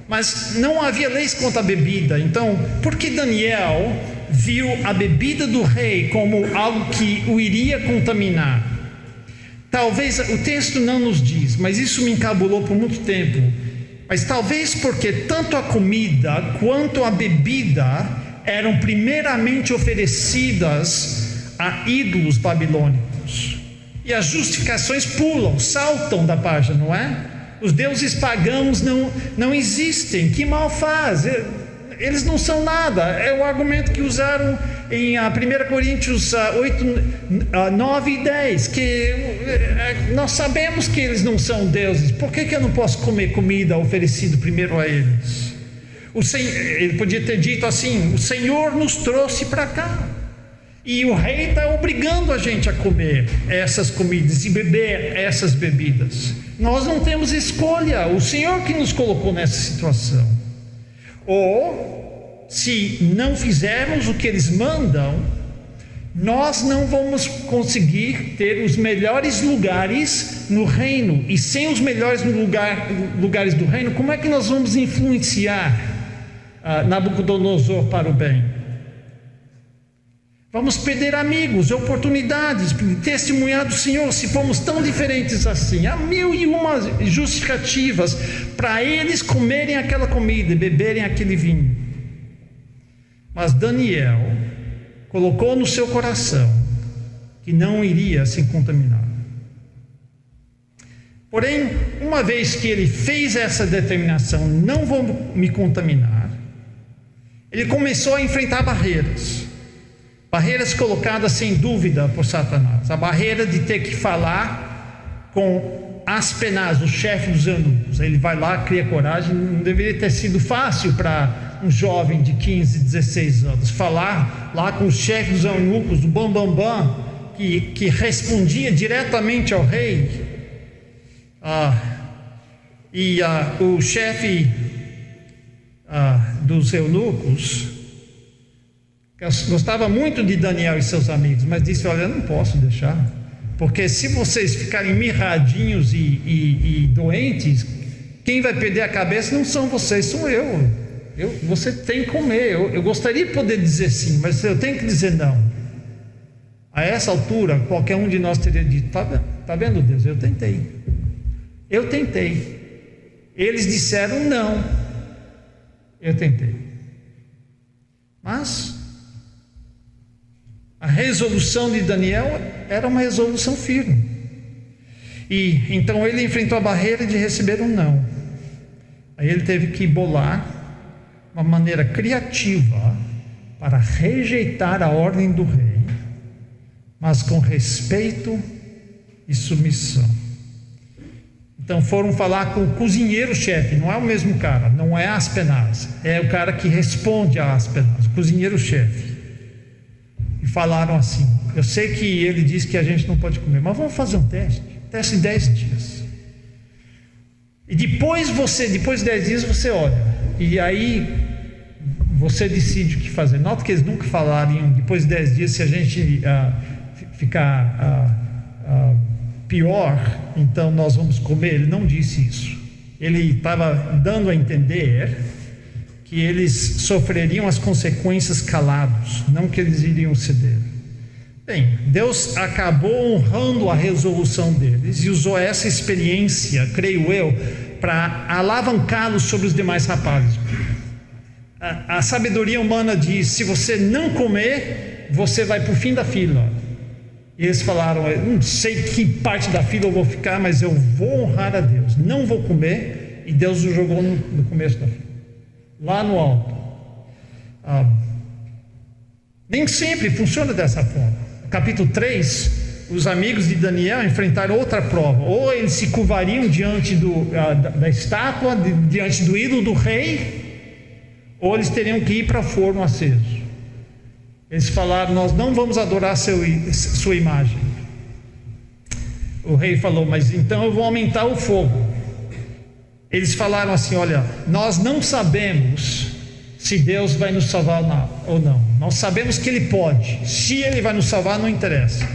Mas não havia leis contra a bebida. Então, por que Daniel viu a bebida do rei como algo que o iria contaminar? Talvez, o texto não nos diz, mas isso me encabulou por muito tempo. Mas talvez porque tanto a comida quanto a bebida eram primeiramente oferecidas a ídolos babilônicos. E as justificações saltam da página, não é? Os deuses pagãos não existem, que mal faz? Eles não são nada. É o argumento que usaram em 1 Coríntios 8, 9 e 10, que nós sabemos que eles não são deuses. Por que eu não posso comer comida oferecida primeiro a eles? Ele podia ter dito assim: o Senhor nos trouxe para cá, e o rei está obrigando a gente a comer essas comidas e beber essas bebidas. Nós não temos escolha, o Senhor que nos colocou nessa situação. Ou, se não fizermos o que eles mandam, nós não vamos conseguir ter os melhores lugares no reino. E sem os melhores lugares do reino, como é que nós vamos influenciar Nabucodonosor para o bem? Vamos perder amigos, oportunidades, testemunhar do Senhor, se formos tão diferentes assim. Há 1001 justificativas para eles comerem aquela comida e beberem aquele vinho. Mas Daniel colocou no seu coração que não iria se contaminar. Porém, uma vez que ele fez essa determinação, não vou me contaminar, ele começou a enfrentar barreiras colocadas sem dúvida por Satanás. A barreira de ter que falar com Aspenaz, o chefe dos eunucos. Ele vai lá, cria coragem. Não deveria ter sido fácil para um jovem de 15, 16 anos falar lá com o chefe dos eunucos, o Bambambam, que respondia diretamente ao rei. O chefe dos eunucos gostava muito de Daniel e seus amigos, mas disse: olha, eu não posso deixar, porque se vocês ficarem mirradinhos e doentes, quem vai perder a cabeça não são vocês, sou eu. Você tem que comer. Eu gostaria de poder dizer sim, mas eu tenho que dizer não. A essa altura, qualquer um de nós teria dito: tá vendo, Deus, eu tentei. Eles disseram não, eu tentei. Mas a resolução de Daniel era uma resolução firme. E então ele enfrentou a barreira de receber um não. Aí ele teve que bolar uma maneira criativa para rejeitar a ordem do rei, mas com respeito e submissão. Então foram falar com o cozinheiro-chefe. Não é o mesmo cara, não é Aspenaz, é o cara que responde a Aspenaz, o cozinheiro-chefe. E falaram assim: eu sei que ele disse que a gente não pode comer, mas vamos fazer um teste em 10 dias. E depois de 10 dias você olha, e aí você decide o que fazer. Nota que eles nunca falariam depois de 10 dias: se a gente ficar pior, então nós vamos comer. Ele não disse isso. Ele estava dando a entender que eles sofreriam as consequências calados, não que eles iriam ceder. Bem, Deus acabou honrando a resolução deles e usou essa experiência, creio eu, para alavancá-los sobre os demais rapazes. A sabedoria humana diz: se você não comer, você vai para o fim da fila. E eles falaram: eu não sei que parte da fila eu vou ficar, mas eu vou honrar a Deus, não vou comer. E Deus o jogou no começo da fila, lá no alto. Nem sempre funciona dessa forma. No capítulo 3, os amigos de Daniel enfrentaram outra prova. Ou eles se curvariam diante da estátua, diante do ídolo do rei, ou eles teriam que ir para forno aceso. Eles falaram: nós não vamos adorar sua imagem. O rei falou: mas então eu vou aumentar o fogo. Eles falaram assim: olha, nós não sabemos se Deus vai nos salvar ou não. Nós sabemos que Ele pode. Se Ele vai nos salvar, não interessa.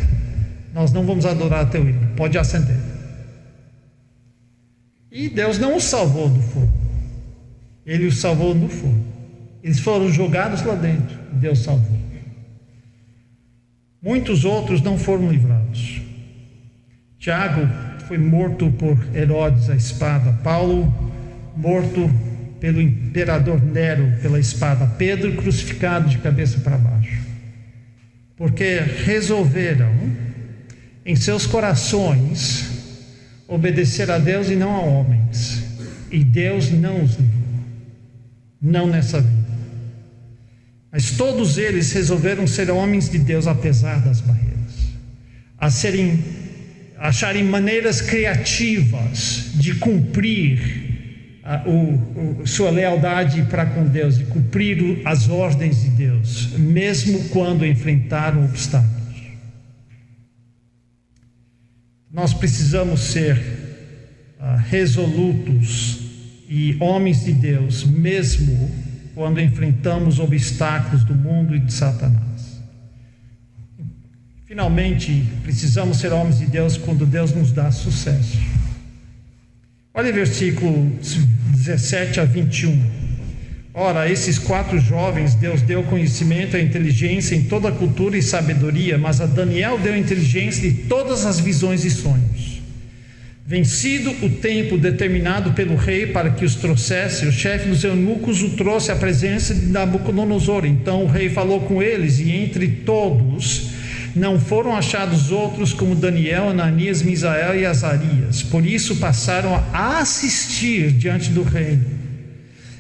Nós não vamos adorar teu ídolo. Pode acender. E Deus não os salvou do fogo. Ele os salvou no fogo. Eles foram jogados lá dentro. Deus salvou. Muitos outros não foram livrados. Tiago foi morto por Herodes à espada. Paulo morto pelo imperador Nero pela espada. Pedro crucificado de cabeça para baixo. Porque resolveram em seus corações obedecer a Deus e não a homens. E Deus não os livrou. Não nessa vida. Mas todos eles resolveram ser homens de Deus apesar das barreiras, acharem maneiras criativas de cumprir sua lealdade para com Deus, de cumprir as ordens de Deus, mesmo quando enfrentaram obstáculos. Nós precisamos ser resolutos e homens de Deus, mesmo quando enfrentamos obstáculos do mundo e de Satanás. Finalmente, precisamos ser homens de Deus quando Deus nos dá sucesso. Olha o versículo 17 a 21. Ora, a esses 4 jovens Deus deu conhecimento e inteligência em toda a cultura e sabedoria, mas a Daniel deu inteligência de todas as visões e sonhos. Vencido o tempo determinado pelo rei para que os trouxesse, o chefe dos eunucos o trouxe à presença de Nabucodonosor. Então o rei falou com eles, e entre todos não foram achados outros como Daniel, Ananias, Misael e Azarias. Por isso passaram a assistir diante do rei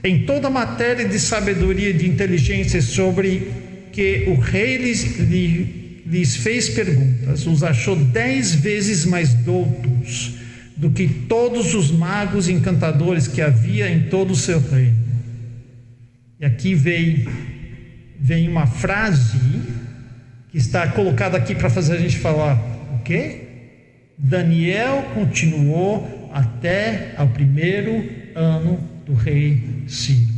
em toda a matéria de sabedoria e de inteligência sobre que o rei lhes fez perguntas. Os achou 10 vezes mais doutos do que todos os magos e encantadores que havia em todo o seu reino. E aqui vem uma frase que está colocada aqui para fazer a gente falar: o quê? Daniel continuou até ao primeiro ano do rei Ciro.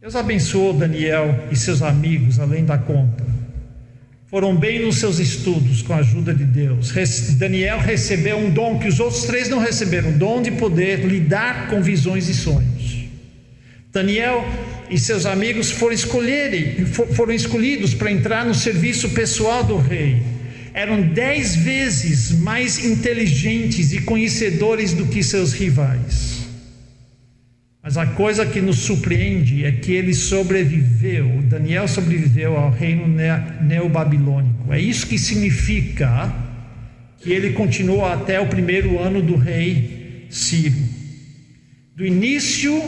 Deus abençoou Daniel e seus amigos além da conta. Foram bem nos seus estudos com a ajuda de Deus. Daniel recebeu um dom que os outros 3 não receberam, o dom de poder lidar com visões e sonhos. Daniel e seus amigos foram escolhidos para entrar no serviço pessoal do rei. Eram 10 vezes mais inteligentes e conhecedores do que seus rivais. Mas a coisa que nos surpreende é que Daniel sobreviveu ao reino neobabilônico. É isso que significa que ele continuou até o primeiro ano do rei Ciro. Do início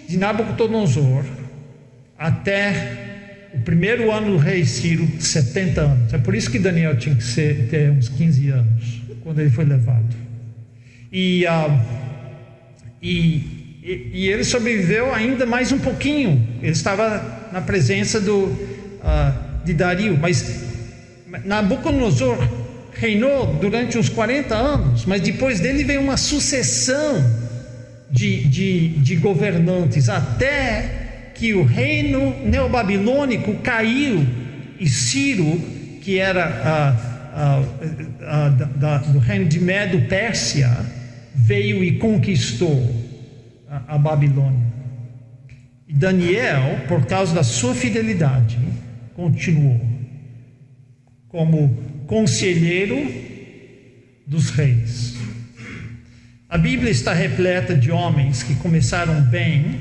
de Nabucodonosor até o primeiro ano do rei Ciro, 70 anos. É por isso que Daniel tinha que ter uns 15 anos, quando ele foi levado. E ele sobreviveu ainda mais um pouquinho. Ele estava na presença de Dario, mas Nabucodonosor reinou durante uns 40 anos, mas depois dele veio uma sucessão de governantes, até que o reino neobabilônico caiu, e Ciro, que era do reino de Medo-Pérsia, veio e conquistou a Babilônia. E Daniel, por causa da sua fidelidade, continuou como conselheiro dos reis. A Bíblia está repleta de homens que começaram bem,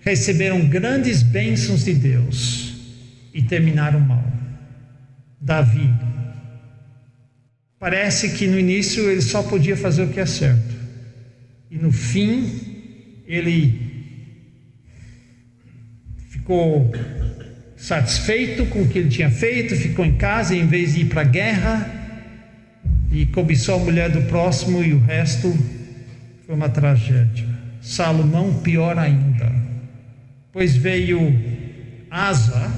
receberam grandes bênçãos de Deus e terminaram mal. Davi, parece que no início ele só podia fazer o que é certo, e no fim ele ficou satisfeito com o que ele tinha feito, ficou em casa em vez de ir para a guerra, e cobiçou a mulher do próximo, e o resto foi uma tragédia. Salomão, pior ainda, pois veio Asa,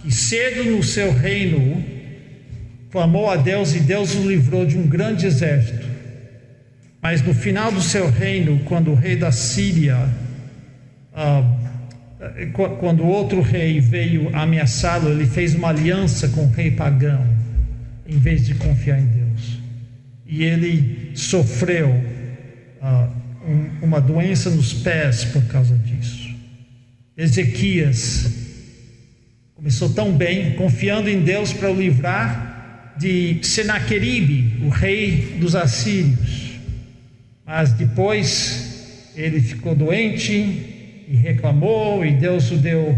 que cedo no seu reino clamou a Deus, e Deus o livrou de um grande exército. Mas no final do seu reino, quando o rei da Síria, quando outro rei veio ameaçá-lo, ele fez uma aliança com o rei pagão, em vez de confiar em Deus. E ele sofreu uma doença nos pés por causa disso. Ezequias começou tão bem, confiando em Deus para o livrar de Senaqueribe, o rei dos assírios. Mas depois ele ficou doente e reclamou, e Deus o deu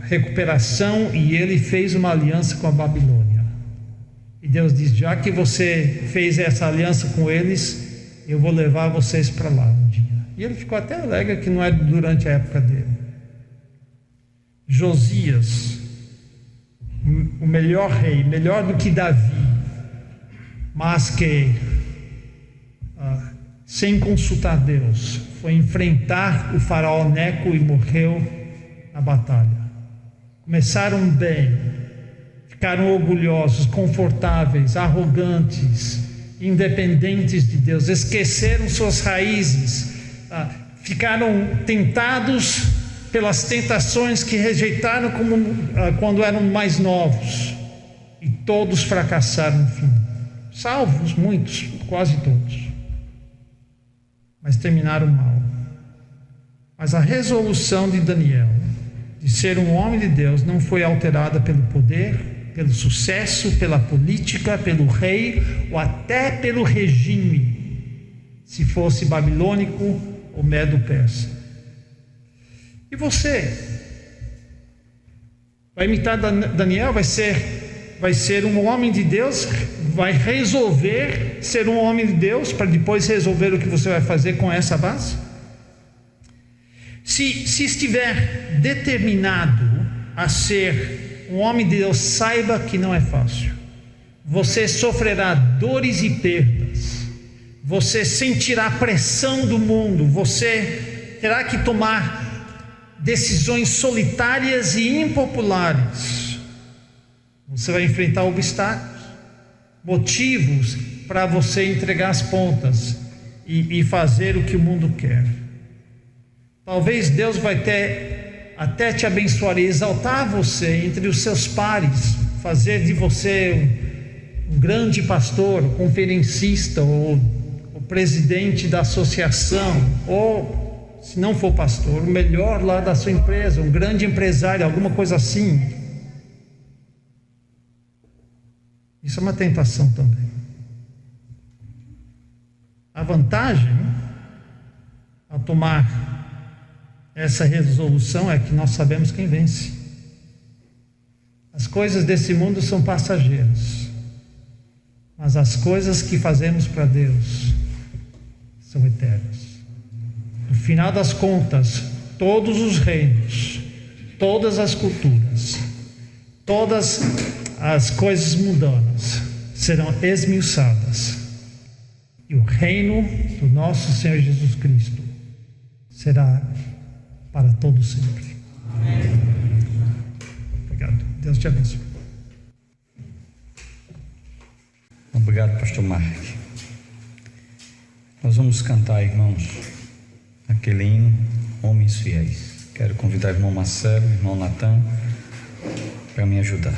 recuperação, e ele fez uma aliança com a Babilônia. E Deus diz: já que você fez essa aliança com eles, eu vou levar vocês para lá um dia. E ele ficou até alegre que não é durante a época dele. Josias, o melhor rei, melhor do que Davi, mas que sem consultar Deus foi enfrentar o faraó Neco e morreu na batalha. Começaram bem, ficaram orgulhosos, confortáveis, arrogantes, independentes de Deus, esqueceram suas raízes, ficaram tentados pelas tentações que rejeitaram quando eram mais novos, e todos fracassaram no fim, salvos muitos, quase todos, mas terminaram mal. Mas a resolução de Daniel de ser um homem de Deus não foi alterada pelo poder, pelo sucesso, pela política, pelo rei ou até pelo regime, se fosse babilônico ou medo-persa. E você vai imitar Daniel? Vai ser um homem de Deus? Vai resolver ser um homem de Deus para depois resolver o que você vai fazer com essa base? Se estiver determinado a ser um homem de Deus, saiba que não é fácil. Você sofrerá dores e perdas, você sentirá a pressão do mundo, você terá que tomar decisões solitárias e impopulares. Você vai enfrentar obstáculos, motivos para você entregar as pontas e fazer o que o mundo quer. Talvez Deus vai até te abençoar e exaltar você entre os seus pares, fazer de você um grande pastor, conferencista ou o presidente da associação, ou se não for pastor, o melhor lá da sua empresa, um grande empresário, alguma coisa assim. Isso é uma tentação também. A vantagem ao tomar essa resolução é que nós sabemos quem vence. As coisas desse mundo são passageiras, mas as coisas que fazemos para Deus são eternas. No final das contas, todos os reinos, todas as culturas, todas as coisas mundanas serão esmiuçadas, e o reino do nosso Senhor Jesus Cristo será para todo sempre. Amém. Obrigado. Deus te abençoe. Obrigado, pastor Mark. Nós vamos cantar, irmãos, aquele hino, Homens Fiéis. Quero convidar o irmão Marcelo, o irmão Natan, para me ajudar.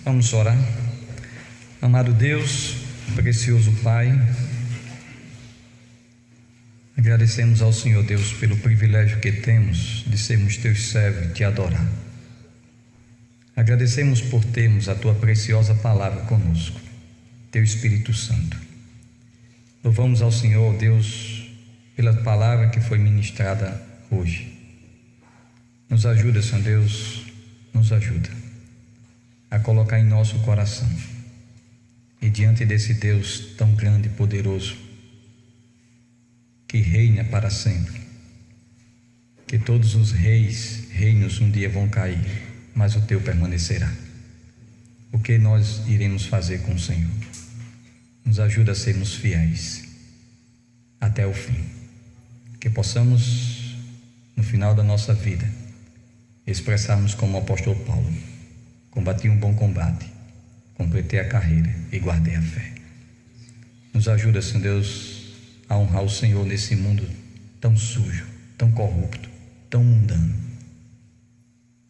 Vamos orar. Amado Deus, precioso Pai, agradecemos ao Senhor Deus pelo privilégio que temos de sermos teus servos e te adorar. Agradecemos por termos a tua preciosa palavra conosco, teu Espírito Santo. Louvamos ao Senhor Deus pela palavra que foi ministrada hoje. Nos ajuda, Senhor Deus, nos ajuda a colocar em nosso coração, e diante desse Deus tão grande e poderoso, que reina para sempre, que todos os reinos um dia vão cair, mas o teu permanecerá. O que nós iremos fazer com o Senhor? Nos ajuda a sermos fiéis até o fim, que possamos, no final da nossa vida, expressarmos como o apóstolo Paulo: combati um bom combate, completei a carreira e guardei a fé. Nos ajuda, Senhor Deus, a honrar o Senhor nesse mundo tão sujo, tão corrupto, tão mundano.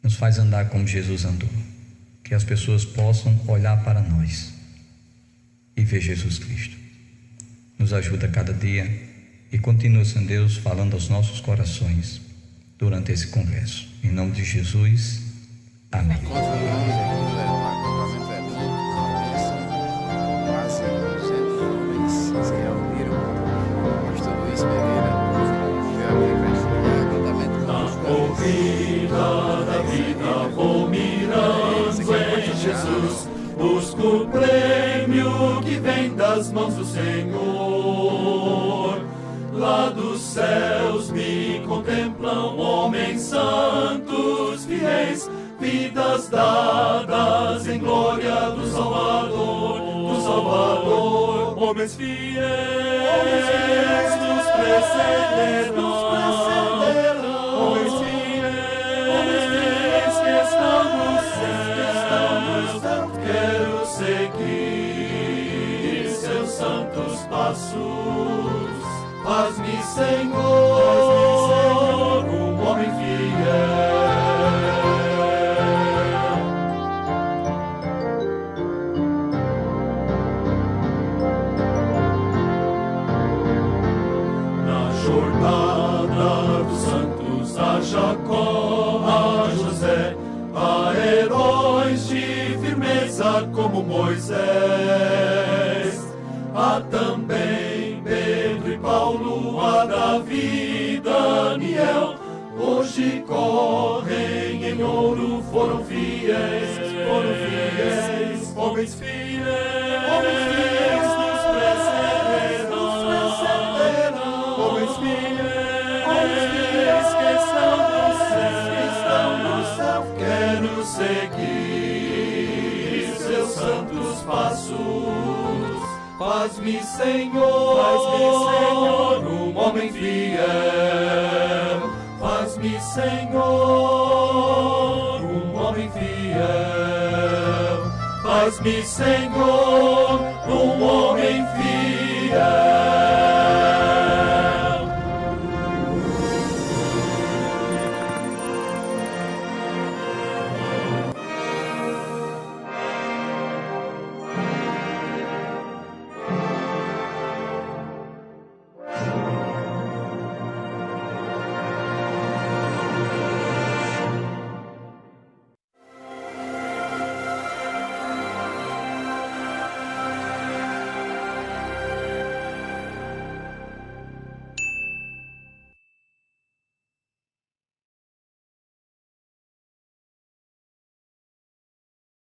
Nos faz andar como Jesus andou, que as pessoas possam olhar para nós e ver Jesus Cristo. Nos ajuda a cada dia e continua, Senhor Deus, falando aos nossos corações durante esse congresso. Em nome de Jesus, amém. Jesus, busco o prêmio que vem das mãos do Senhor. Lá dos céus me contemplam homens santos, fiéis, vidas dadas em glória do Salvador, homens fiéis nos precederão, homens fiéis que estão no céu. Quero seguir seus santos passos. Faz-me, Senhor, um homem fiel. Na jornada dos santos, a Jacó, a José, a heróis de firmeza como Moisés, há também Pedro e Paulo, há Davi, Daniel, hoje correm em ouro, foram fiéis, homens fiéis nos precederão, homens fiéis que estão no céu, quero seguir seus santos passos. Faz-me, Senhor, um homem fiel. Faz-me, Senhor, um homem fiel. Faz-me, Senhor, um homem